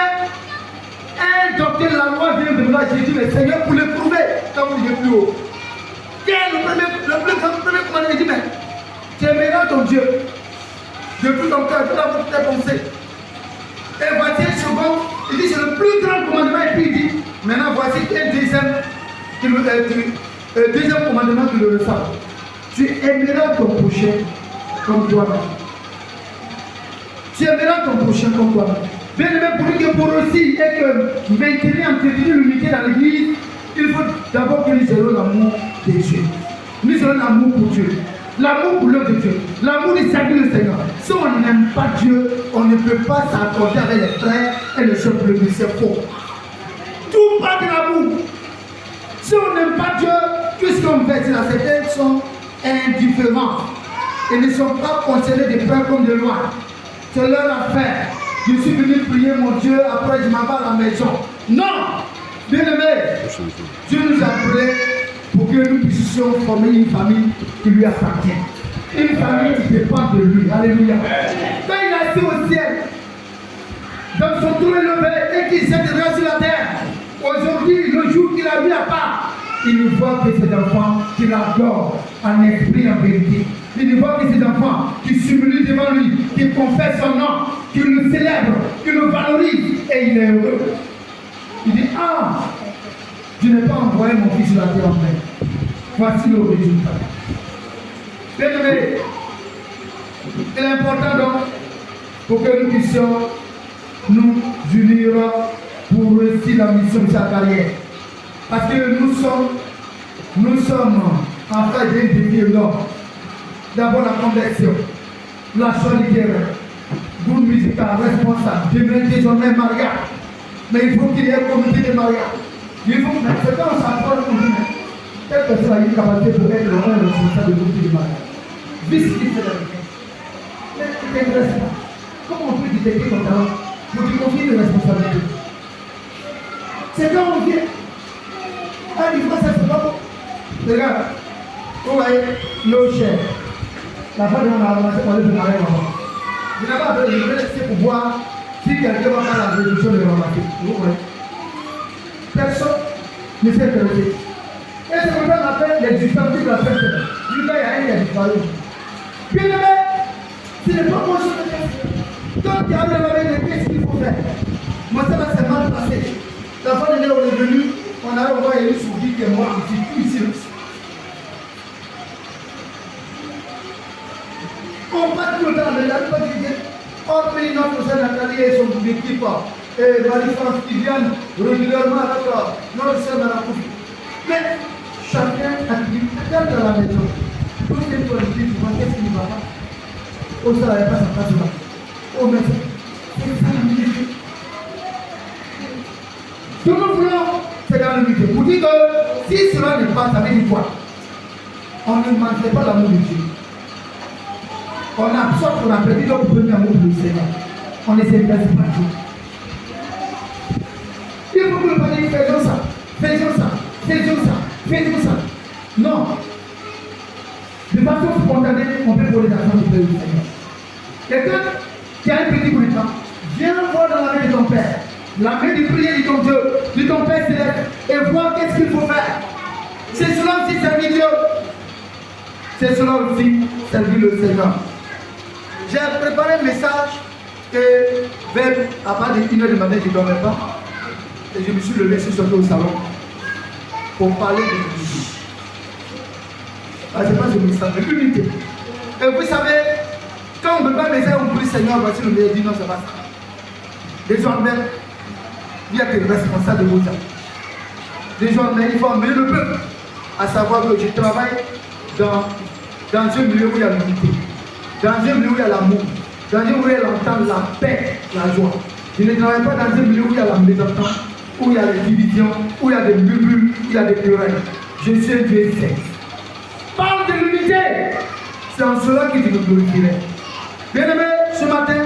un docteur de la loi vient de voir Jésus, le Seigneur, pour le prouver, quand vous dites plus haut. Quel est le premier commandement? Il dit, mais tu aimeras ton Dieu de tout ton cœur, de toute ta pensée. Et voici le second, il dit, c'est le plus grand commandement, et puis il dit, maintenant voici un deuxième commandement qui le ressent. Tu aimeras ton prochain comme toi-même. Tu aimeras ton prochain comme toi-même. Bien aimé, pour lui que pour aussi et que maintenir, entretenir l'unité dans l'église, il faut d'abord que nous ayons l'amour de Dieu. Nous ayons l'amour pour Dieu. L'amour pour l'œuvre de Dieu. L'amour de servir le Seigneur. Si on n'aime pas Dieu, on ne peut pas s'accorder avec les frères et les chefs de l'église. C'est faux. Tout part de l'amour. Si on n'aime pas Dieu, tout ce qu'on fait, c'est la certains sont indifférents. Ils ne sont pas concernés de frères comme de loin. C'est leur affaire. Je suis venu prier mon Dieu, après je m'en vais à la maison. Non! Bien aimé, Dieu nous a appelés pour que nous puissions former une famille qui lui appartient. Une famille qui dépend de lui. Alléluia. Quand il est assis au ciel, dans son trône élevé, et qu'il s'intéresse sur la terre, aujourd'hui, le jour qu'il a mis à part, il ne voit que ses enfants qui l'adorent en esprit et en vérité. Il ne voit que ses enfants qui s'humilient devant lui, qui confessent son nom, qui le célèbrent, qui le valorisent, et il est heureux. Il dit, ah, je n'ai pas envoyé mon fils sur la terre en vain. Voici le résultat. Bien aimé, il est important donc pour que nous puissions nous unir pour réussir la mission de sa carrière. Parce que nous sommes en fait d'un défi énorme. D'abord la conversion, la choix littéraire, groupe musical, responsable, demain désormais mariage. Mais il faut qu'il y ait un comité de mariage. Il faut que c'est quand on s'approche pour nous. Telle personne a une capacité pour être le responsable du comité de mariage. Vice-président. Mais tu ne t'intéresses pas. Comment on peut détecter ton talent pour te confier de responsabilité? C'est quand on vient. Ah, il faut ça, c'est pas bon. Regarde, vous voyez, nos chers. La femme on a ramassé pour aller se marier maman. Je n'ai pas appelé, je vais laisser pour voir si quelqu'un va faire la réduction de ramasser. Vous voyez. Personne ne s'est intéressé. Et c'est comme ça qu'on appelle les distances de la fête. Il y a un qui a disparu. Bien aimé, ce n'est pas moi qui le fais. Quand tu arrives avec les qu'est-ce qu'il faut faire? Moi, ça va, c'est mal passé. La femme est venue, on a envoyé une souris qui est morte ici, tout ici. On passe tout le temps, mais la plupart du temps, on paye notre sœur Nathalie et son équipe, et Marie-France qui viennent régulièrement avec notre sœur Madame Koufi. Mais chacun a la maison. Tout ce que tu as dit, tu vois, qu'est-ce qui ne va pas? Oh, ça n'avait pas sa place là. Oh, mais c'est ça l'unité. Ce que nous voulons, c'est dans l'unité. Pour dire que si cela n'est pas, ça veut dire quoi? On ne manquait pas l'amour de Dieu. On absorbe, on a perdu notre premier amour pour le Seigneur. On ne s'intéresse pas à Dieu. Il faut que le Père dise faisons ça, faisons ça, faisons ça, faisons ça. Non. De façon spontanée, on peut voler l'argent du Père du Seigneur. Quelqu'un qui a un petit bout de temps, viens voir dans la main de ton Père, la main du prière de ton Dieu, de ton Père céleste, et voir qu'est-ce qu'il faut faire. C'est cela aussi servir Dieu. C'est cela aussi servir le Seigneur. J'ai préparé un message que vers à partir de 1h du matin, je ne dormais pas. Et je me suis levé, je suis sorti au salon pour parler de l'unité. C'est pas je me sens, mais l'unité. Et vous savez, quand on ne peut pas laisser un bruit Seigneur, voici le meilleur dit non, c'est pas ça. Désormais, il y a des responsables de vos âmes. Désormais, il faut emmener le peuple à savoir que je travaille dans un milieu où il y a l'unité, dans un milieu où il y a l'amour, dans un milieu où il y a l'entente, la paix, la joie. Je ne travaille pas dans un milieu où il y a la mésentente, où il y a des divisions, où il y a des murmures, où il y a des querelles. Je suis un Dieu saint. Parle de l'unité. C'est en cela que je me glorifierai. Bien aimé, ce matin,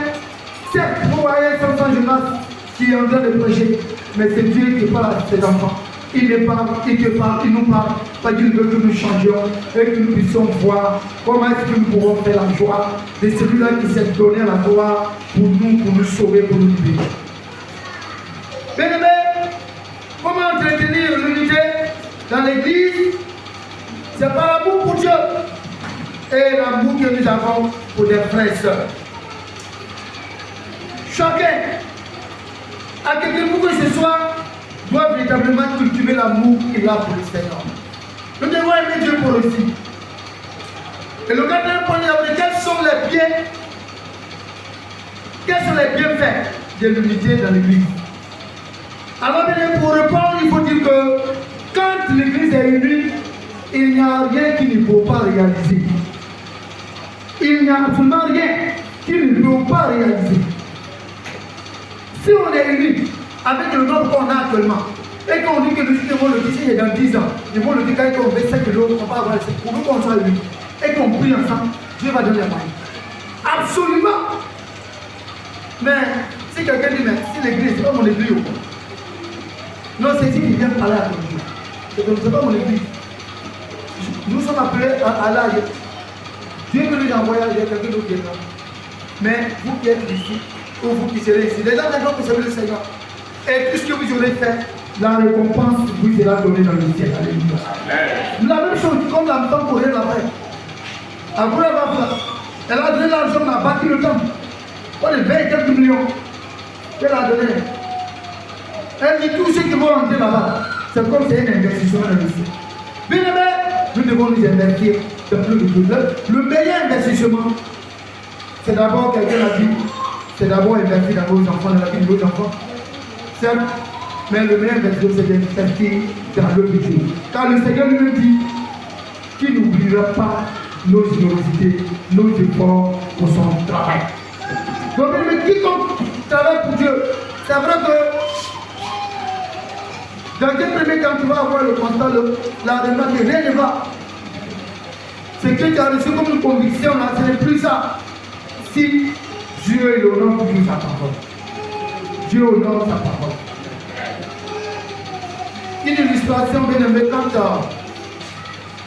certes, vous voyez Samson Jonas qui est en train de prêcher, mais c'est Dieu qui parle à ses enfants. Il te parle, il nous parle, parce qu'il veut que nous changions et que nous puissions voir comment est-ce que nous pourrons faire la joie de celui-là qui s'est donné la gloire pour nous sauver, pour nous libérer. Bien aimé, comment entretenir l'unité dans l'église? C'est par l'amour pour Dieu et l'amour que nous avons pour des frères et sœurs. Chacun, à quelque moment que ce soit, doit véritablement cultiver l'amour qu'il a pour le Seigneur. Nous devons aimer Dieu pour aussi. Et le quatrième point, quels sont les bienfaits de l'unité dans l'église? Alors, bien, pour répondre, il faut dire que quand l'église est unie, il n'y a rien qui ne peut pas réaliser. Il n'y a absolument rien qui ne peut pas réaliser. Si on est unis avec le nombre qu'on a actuellement, et qu'on dit que nous devons le dire dans 10 ans, nous devons le dire quand on fait 5 jours, on va avoir pour nous qu'on soit unis, et qu'on prie ensemble, Dieu va donner la moyenne. Absolument. Mais si quelqu'un dit, mais si l'église, c'est pas mon église, non, c'est ici qu'il vient parler à ton Dieu. C'est pas mon église. Nous sommes appelés à l'âge. Dieu veut nous envoyer à quelqu'un d'autre qui est là. Mais vous qui êtes ici, ou vous qui serez ici, les gens qui servent le Seigneur, et tout ce que vous aurez fait, la récompense vous sera donnée dans le ciel. Alléluia. La même chose comme la femme pour elle l'a fait. Après elle a donné l'argent, on a bâti le temple. On est 20 quelques millions. Elle a donné. Elle dit tous ceux qui vont rentrer là-bas, c'est comme c'est un investissement dans le ciel. Bien aimé, nous devons nous investir dans le choses. Le meilleur investissement, c'est d'abord, quelqu'un a dit, c'est d'abord investir dans vos enfants, dans la vie de vos enfants. Certes, mais le meilleur investissement, c'est d'investir dans le budget. Car le Seigneur lui dit qu'il n'oubliera pas nos générosités, nos efforts pour son travail. Donc, mais quiconque travaille pour Dieu, c'est vrai que dans un premier temps, tu vas avoir le constat, la remarque que rien ne va. Ce que tu as reçu comme une conviction, là, ce n'est plus ça. Si Dieu honore toujours sa parole. Dieu honore sa parole. Une illustration bien aimée quand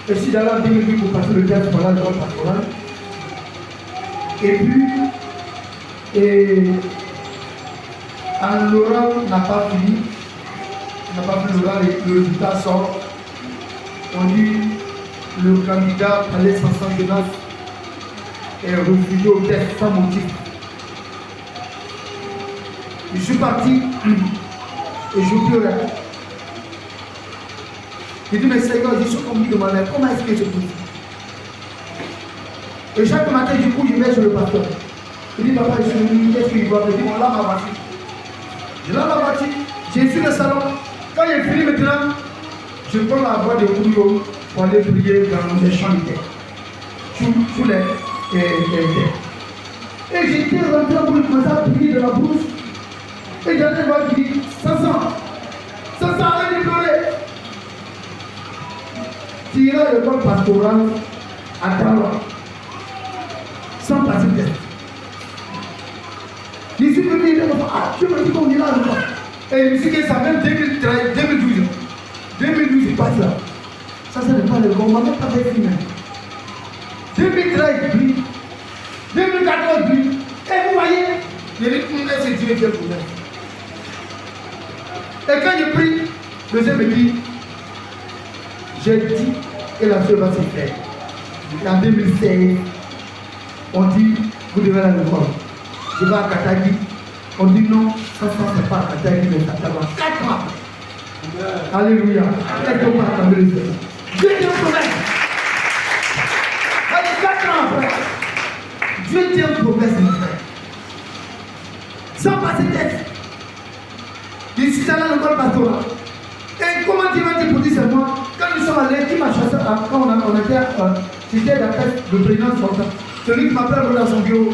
je suis dans la 10 minutes pour passer le texte pour la loi pastorale. Et puis, Laurent n'a pas fini. On n'a pas fait le résultat sort. On dit le candidat allait sans Jonas est refusé au test sans motif. Je suis parti et je pleurais. J'ai dit, mais Seigneur, je suis comme lui de ma mère, comment est-ce que je peux? Et chaque matin, du coup, je vais chez le pasteur. Je dis, papa, je suis venu, qu'est-ce qu'il doit me dire? On l'a ma voiture. Je l'ai ma voiture, j'ai su le salon. Quand il est fini maintenant, je prends la voix de Kouyo pour aller prier dans les champs de terre. Sous les terres. Et j'étais rentré pour commencer à prier de la brousse. Et j'avais une voix qui dit, ça sent, arrête de pleurer. Tu iras à l'école pastorale à Tawa, sans passer de test. Je suis venu, il m'a dit, ah, tu me dis qu'on ira à l'école. Et je me suis dit, ça même 2012. 2012, il passe là. Ça n'est pas le bon, on m'a même pas fait finir. 2013, lui. 2014, lui. Et vous voyez, il dit, c'est Dieu qui est pour moi. Et quand je prie, le Seigneur me dit, j'ai dit que la chose va se faire. En 2016, on dit, vous devez aller à l'école. Je vais à Katagi. On dit non, ça c'est pas à Katagi, mais ça va 4 ans. Alléluia. Est-ce qu'on va attendre le Seigneur? Dieu tient promesse. Allez, 4 ans après. Dieu tient promesse, mon frère. Sans passer tête. Je suis allé à l'école pastorale. Et comment tu vas dire pour dire c'est moi? Quand nous sommes allés, qui m'a chassé quand on était, c'était la tête de président sortant. Celui qui m'appelle dans son bureau.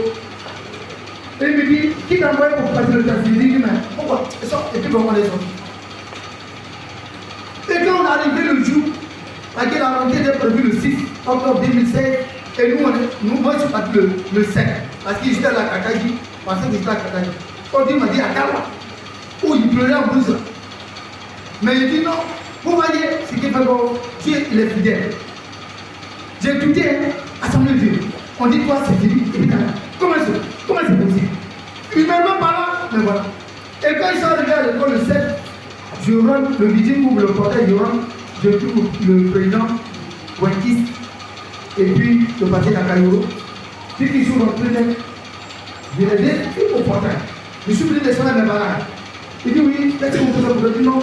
Et il me dit, qui t'a envoyé pour passer le test? Il dit, mais pourquoi? Et puis comment les autres? Et quand on est arrivé le jour, à quelle la rentrée était prévue le 6 octobre 2016, et moi je suis parti le 7, parce qu'il était à la Katagi, parce que j'étais à Katagi. On m'a dit à Tawa, où il pleurait en blouse. Mais il dit non, vous voyez ce qui fait bon, Dieu il est fidèle. J'ai écouté, Assemblée de Dieu. On dit quoi, c'est fini. Comment c'est possible? Humainement parlant, mais voilà. Et quand ils sont arrivés à l'école le 7, je rentre, le vigile ouvre le portail, je trouve le président Wentis et puis le parti Nakayoro. Puis ils sont rentrés, je les ai au portail. Je suis venu descendre à mes baraques. Il dit oui, est-ce que vous pouvez vous dire non?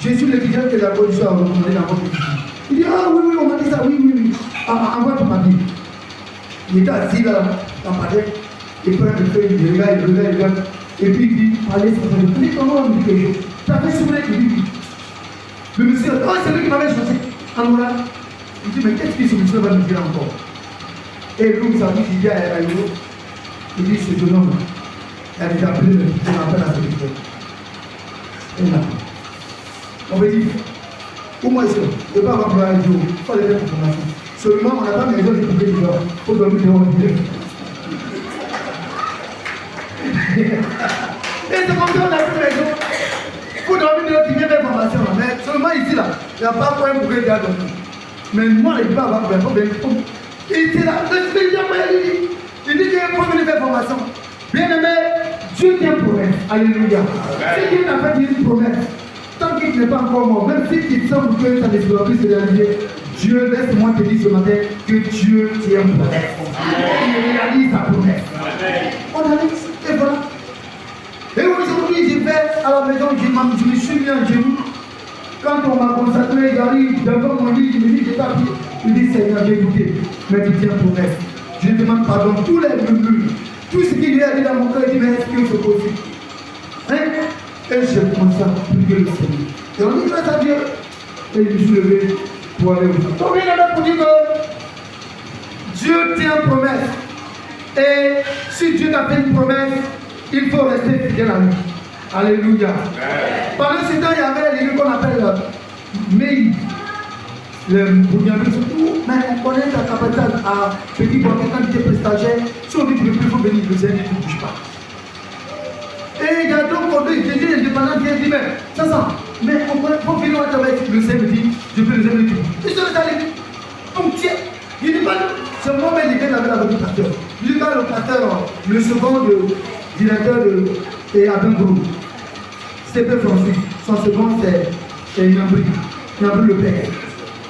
Je suis l'étudiant que la condition a recommandé dans votre étude. Il dit ah oui, on m'a dit ça, oui. Envoie ton papier. Il était assis là, dans ma tête. Il prend le feuille, il regarde. Et puis il dit, allez, ça fait le comment on dit quelque chose. Ça fait sourire, il dit oui. Le monsieur, oh, c'est lui qui m'avait choisi. Alors là, il dit, mais qu'est-ce que ce monsieur va nous dire encore? Et l'homme, ça dit, il dit à Aïlo, il dit, ce jeune homme, il a déjà appelé on appelle à cette école. Et là, on veut dire, pour moi, je ne peux pas avoir un jour, il faut aller faire une formation. Seulement, on n'a pas besoin de couper du dehors, il faut dormir dehors. Et c'est comme ça qu'on a fait maison. Il faut dormir dehors, tu viens faire formation. Mais seulement ici, là, il n'y a pas de problème pour que tu aies dormi. Mais moi, je ne peux pas avoir de problème. Et c'est là, il dit qu'il faut venir faire formation. Bien aimé, Dieu tient promesse. Alléluia. Si Dieu n'a pas dit une promesse, tant qu'il n'est pas encore mort, même si il semble que ça ne sera plus se réaliser, Dieu, laisse-moi te dire ce matin que Dieu tient promesse. Il réalise sa promesse. On arrive, et voilà. Et aujourd'hui, j'ai fait à la maison, je me suis mis en genoux. Quand on m'a consacré, j'arrive devant mon lit, je me dis, j'ai pas pris. Il dit, Seigneur, j'ai écouté, mais tu tiens promesse. Je demande pardon, tous les murmures, tout ce qui lui a dit dans mon cœur, il dit, mais est-ce que c'est possible? Hein? Et je commence à prier le Seigneur. Et on dit grâce à Dieu. Et je me suis levé pour aller au Seigneur. Combien il y en a pour dire que Dieu tient promesse? Et si Dieu t'a fait une promesse, il faut rester fidèle à lui. Alléluia. Pendant ce temps, il y avait l'église qu'on appelle Mei. Le Bourguignonais surtout, mais on connaît ta capitale à Petit Bourguignon quand tu étais prestataire. Si on dit que le plus faut venir, le Seigneur ne bouge pas. Et il y a donc des indépendants qui disent, mais ça, mais on peut finir avec le Seigneur dit, je peux les aimer. Ils sont allés. Donc tiens, il dit pas, c'est moi qui viens avec le pasteur. Je dis pas le pasteur, le second directeur de Abengourou. C'était François. Son second, c'est Yambri le père.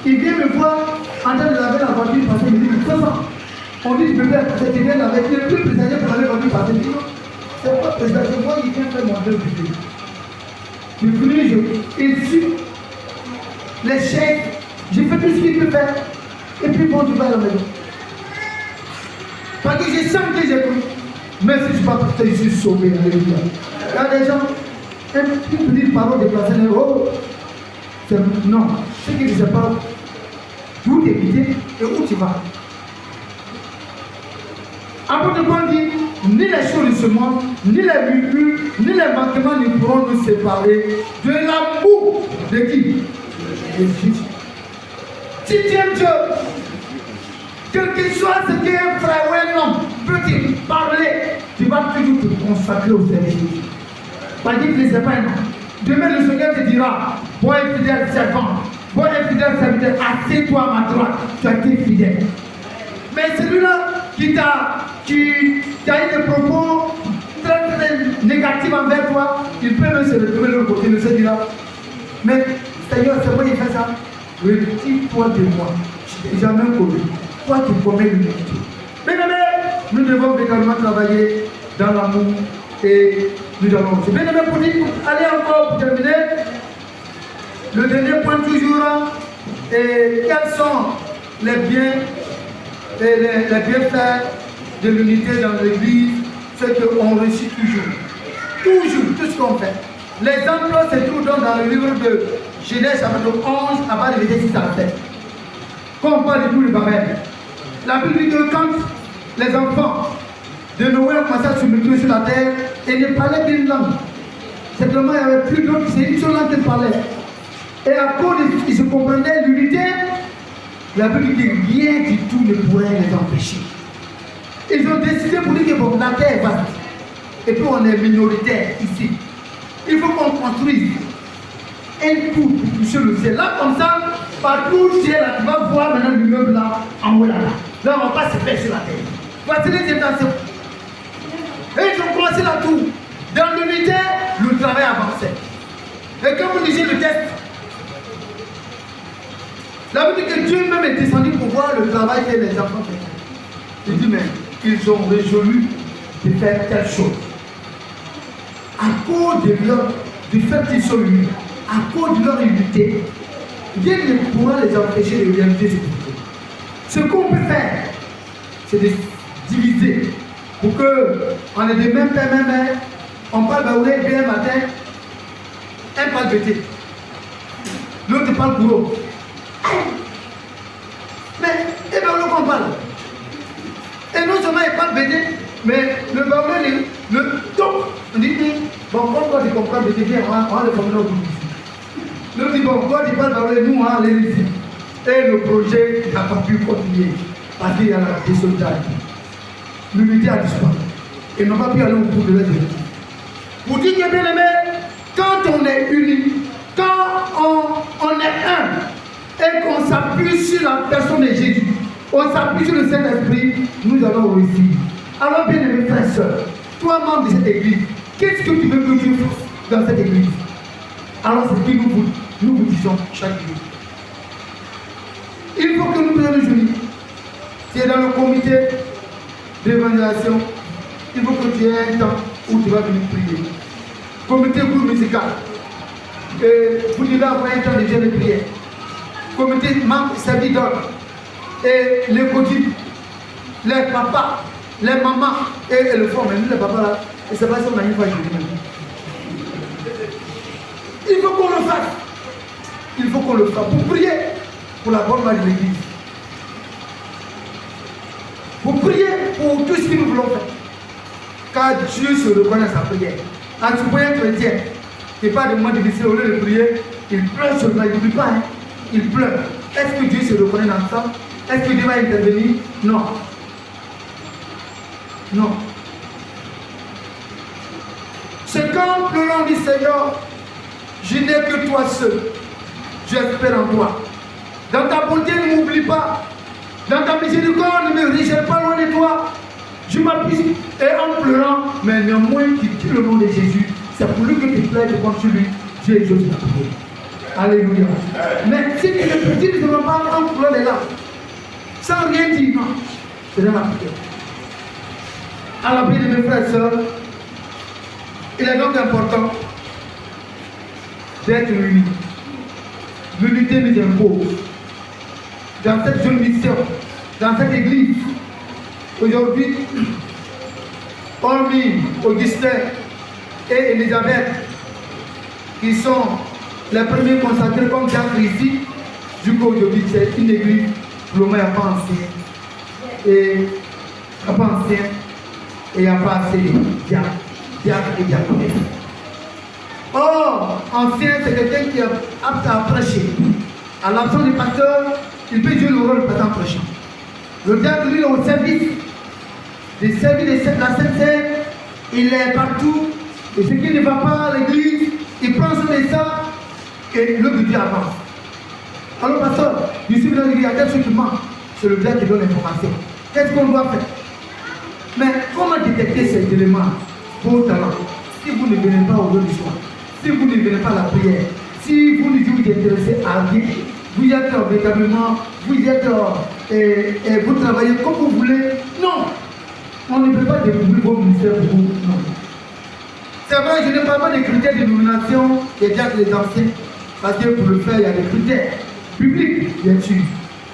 Il vient me voir en train de laver la voiture parce qu'il me dit, mais ça, on dit, je peux faire parce qu'il vient laver. Il est plus président pour laver la voiture parce qu'il dit, non, c'est pas président, je vois, il vient faire mon œuvre du Dieu. Je finis, il suit les chèques, j'ai fait tout ce qu'il peut faire. Et puis bon, je vais à la maison. Parce que je sens que j'ai pris. Mais si je ne suis pas prêt, je suis sauvé. Alléluia. Il y a des gens, une petite parole de placer, oh, non, Ce qui ne sait pas d'où tu es quitté et où tu vas. Apôtre Paul dit, ni les choses de ce monde, ni les murmures, ni les manquements ne pourront nous séparer de l'amour de qui? De Jésus. Si tu aimes Dieu, quel que soit ce qu'un frère ou un homme peut te parler, tu vas toujours te consacrer au service de Dieu. Pas dire que ce n'est pas un homme. Demain, le Seigneur te dira, bon et fidèle servant, bon et fidèle serviteur, assieds-toi à ma droite, tu as été fidèle. Mais celui-là qui t'a eu des propos très négatifs envers toi, il peut même se retrouver de l'autre côté, il se dira, mais Seigneur, c'est moi qui fais ça. Retire-toi de moi, je n'ai jamais connu. Toi qui commets l'unité. Mais nous devons également travailler dans l'amour et nous allons aussi. Bien aimé, pour aller encore pour terminer, le dernier point toujours, et quels sont les biens et les bienfaits de l'unité dans l'église, c'est qu'on réussit toujours. Toujours, tout ce qu'on fait. L'exemple se trouve donc dans le livre de Genèse chapitre 11 à partir de verset 6 à 7. Quand on parle du coup de Babel, la Bible dit que quand les enfants de Noé ont commencé à se multiplier sur la terre, ils ne parlaient qu'une langue. Simplement, il n'y avait plus d'autres, c'est une seule langue qu'ils parlaient. Et à cause ils se comprenaient l'unité, la Bible dit que rien du tout ne pourrait les empêcher. Ils ont décidé pour dire que bon, la terre est vaste. Et puis on est minoritaire ici. Il faut qu'on construise un coup pour toucher le ciel. Là, comme ça, partout le ciel, là, tu vas voir maintenant l'immeuble là, en haut là. Là, on ne va pas se faire sur la terre. Voici les intentions. Et ils ont commencé la tour. Dans l'unité, le travail avançait. Et comme vous disiez le texte, la Bible dit que Dieu même est descendu pour voir le travail que les enfants faisaient. Il dit, mais ils ont résolu de faire telle chose. À cause du fait qu'ils sont unis, à cause de leur unité, Dieu ne pourra les empêcher de réaliser ce qu'on peut faire, c'est de diviser pour qu'on ait des mêmes pères, mêmes mères. On parle baoulé bien un matin, un parle bêté, l'autre parle gros. Mais, et bien on parle. Et non seulement il parle bêté, mais le baoulé, le top, on dit, bon, quand tu comprends bêté, viens, on va le former au bout. L'autre dit, bon, quand il parle baoulé, nous, on va aller ici. Et le projet n'a pas pu continuer parce qu'il y a la désolidarité. L'unité a disparu. Et n'ont pas pu aller au bout de leur vie. Pour dire que bien aimé, quand on est unis, quand on est un, et qu'on s'appuie sur la personne de Jésus, on s'appuie sur le Saint-Esprit, nous allons réussir. Alors bien aimé frères et sœurs, toi membre de cette église, qu'est-ce que tu veux que Dieu fasse dans cette église? Alors c'est ce que nous vous disons chaque jour. Il faut que nous puissions nous unir. Tu es dans le comité d'évaluation, il faut que tu aies un temps où tu vas venir prier. Comité groupe musical, vous devez avoir un temps de jeûne de prière. Comité membre servi d'ordre, et les codines, les papas, les mamans, et le fond, mais nous les papas là, et c'est pas ça qu'on a une fois jeudi. Il faut qu'on le fasse. Il faut qu'on le fasse pour prier pour la bonne marche de l'église. Pour prier pour tout ce que nous voulons faire. Car Dieu se reconnaît à sa prière. Un citoyen chrétien qui parle de moi difficile, au lieu de prier, il pleure seulement, il n'oublie pas, hein? Il pleure. Est-ce que Dieu se reconnaît dans ça? Est-ce que Dieu va intervenir? Non. Non. C'est quand pleurant dit Seigneur, je n'ai que toi seul. J'espère en toi. Dans ta bonté, ne m'oublie pas. Dans ta miséricorde, ne me rejette pas loin de toi. Je m'appuie et en pleurant, mais néanmoins tu dis le nom de Jésus. C'est pour lui que tu plaides contre lui. Dieu est Jésus. Alléluia. Mais si tu ne dis que tu ne vas pas en pleurant de là, sans rien dire, non, c'est dans la prière. À la vie de mes frères et sœurs, il est donc important d'être unis. L'unité nous impose. Dans cette jeune mission, dans cette église, aujourd'hui, hormis Augustin et Elisabeth, qui sont les premiers consacrés comme diacres ici, jusqu'aujourd'hui, c'est une église, le moment n'est pas ancien. Et il n'y a pas ancien, et il n'y a pas assez de diacres et diaconesses. Or, ancien, c'est quelqu'un qui est apte à prêcher. À l'absence du pasteur, il peut jouer le rôle de pasteur prêchant. Le diable, lui, est au service des services de la Sainte-Seine, il est partout. Et ce qui ne va pas à l'église, il prend son ça et l'œuvre de Dieu avance. Alors, pasteur, je suis dans l'église, il y a quelque chose qui manque. C'est le diable qui donne l'information. Qu'est-ce qu'on doit faire? Mais comment détecter ces éléments pour talent? Si vous ne venez pas au jour du soir, si vous ne venez pas à la prière, si vous ne vous intéressez à rien, vous êtes véritablement, vous travaillez comme vous voulez. Non, on ne peut pas découvrir vos ministères pour vous. Non. C'est vrai, je ne parle pas des critères de nomination des diacres et des anciens, parce que pour le faire, il y a des critères publics, bien sûr.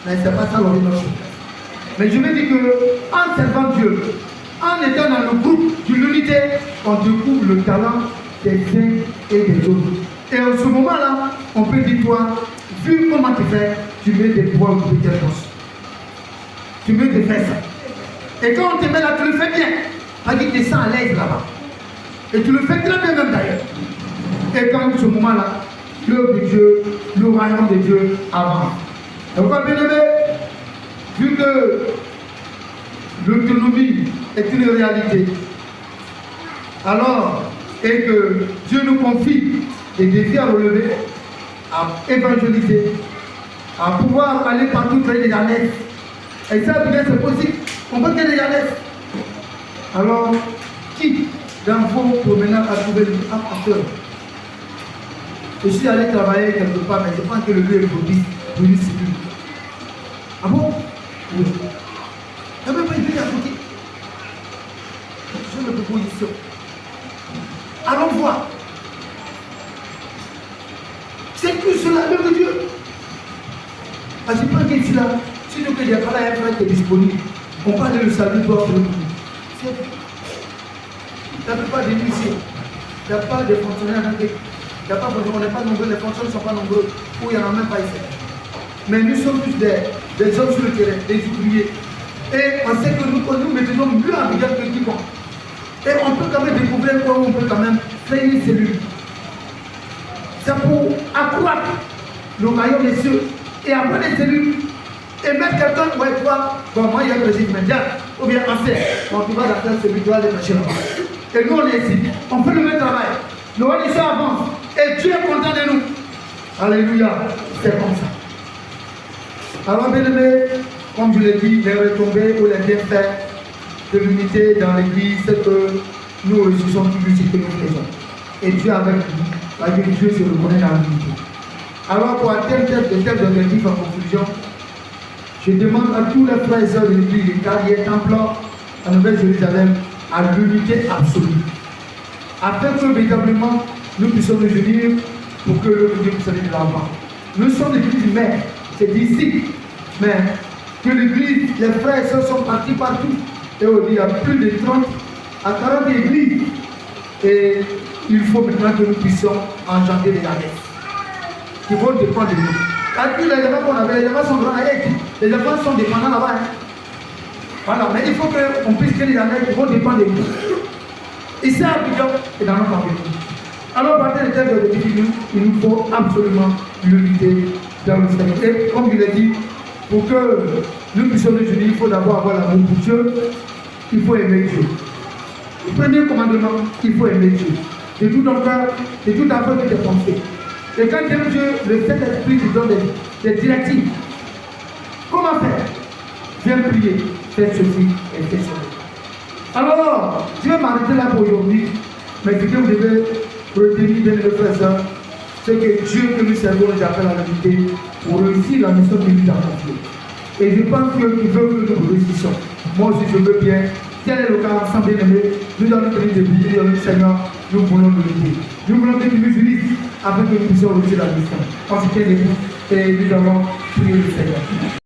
Mais ce n'est pas ça l'orientation. Mais je veux dire qu'en servant Dieu, en étant dans le groupe de l'unité, on découvre le talent des uns et des autres. Et en ce moment-là, on peut dire, toi, vu comment tu fais, tu mets des poids au bout de tes forces. Tu mets des fesses. Et quand on te met là, tu le fais bien. Parce que tu te sens à l'aise là-bas. Et tu le fais très bien même d'ailleurs. Et quand ce moment-là, l'œuvre de Dieu, le royaume de Dieu avance. Donc, bien aimé, vu que l'autonomie est une réalité, alors, et que Dieu nous confie des défis à relever, à évangéliser, à pouvoir aller partout créer des Janès. Et ça, bien, c'est possible. On peut créer des Janès. Alors, qui dans vos promenades a trouvé le pasteur? Je suis allé travailler quelque part, mais je pense que le lieu est propice pour une cellule. Ah bon? Oui. Il n'y a même pas une ville à côté. Sur une proposition. Allons voir. C'est tout cela, l'œuvre de Dieu. Parce que je pense qu'ici là, si nous qu'il n'y a pas là un frère qui est disponible, on parle de le salut pour le monde. C'est la plupart des lycées, il n'y a pas de fonctionnaires dans on n'est pas nombreux, les fonctionnaires ne sont pas nombreux, ou il n'y en a même pas ici. Mais nous sommes tous des hommes sur le terrain, des ouvriers. Et on sait que nous maintenons mieux en rigueur que quiconque. Et on peut quand même découvrir quoi, on peut quand même créer une cellule. C'est pour accroître le royaume des cieux et avoir des cellules. Et mettre quelqu'un, ouais, toi, bon, moi, il y a un président immédiat, ou bien ancien, bon, tu vas dans cette cellule, tu vas aller chercher là-bas. Et nous, on est ici, on fait le même travail. Le roi des cieux avance, et Dieu est content de nous. Alléluia, c'est comme ça. Alors, bien aimé, comme je l'ai dit, les retombées ou les bienfaits de l'unité dans l'église, c'est que nous réussissons toujours ce que nous faisons. Et Dieu avec nous, parce que Dieu se reconnaît dans l'unité. Alors, pour atteindre tel objectif en conclusion, je demande à tous les frères et sœurs de l'église de Carrière, Templon, à Nouvelle-Jérusalem, à l'unité absolue. Afin que véritablement nous puissions nous unir pour que le Dieu puisse aller de l'avant. Nous sommes l'église mère, c'est d'ici. Mais que l'église, les frères et sœurs sont partis partout. Et il y a plus de 30 à 40 églises. Et il faut maintenant que nous puissions engendrer des Janès qui vont dépendre de nous. Parce que les enfants qu'on avait, les enfants sont grands à Haïti. Les enfants sont dépendants là-bas. Hein. Voilà, mais il faut qu'on puisse créer des Janès qui vont dépendre de nous. Ici à Abidjan et dans notre environnement. Alors, partir de tel objectif, il nous faut absolument l'unité dans le Seigneur. Et comme je l'ai dit, pour que nous puissions nous unir, il faut d'abord avoir l'amour pour Dieu, il faut aimer Dieu. Le premier commandement, il faut aimer Dieu. De tout ton cœur, de tout ta foi, de tes pensées. Et quand tu aimes Dieu, le Saint-Esprit te donne des directives. Comment faire? Viens prier, fais ceci et fais cela. Alors, je vais m'arrêter là pour aujourd'hui, mais ce que vous devez retenir de nos frères, c'est que Dieu que nous servons nous appelle à l'unité pour réussir la mission que nous avons confiée. Et je pense qu'il veut que nous réussissions. Moi aussi, je veux bien. Quel est le cas ensemble, bien aimé? Nous allons tenir des billets dans le Seigneur, nous voulons l'unité. Nous voulons que nous unissent afin que nous puissions réussir la mission. On se tient debout et nous allons prier le Seigneur.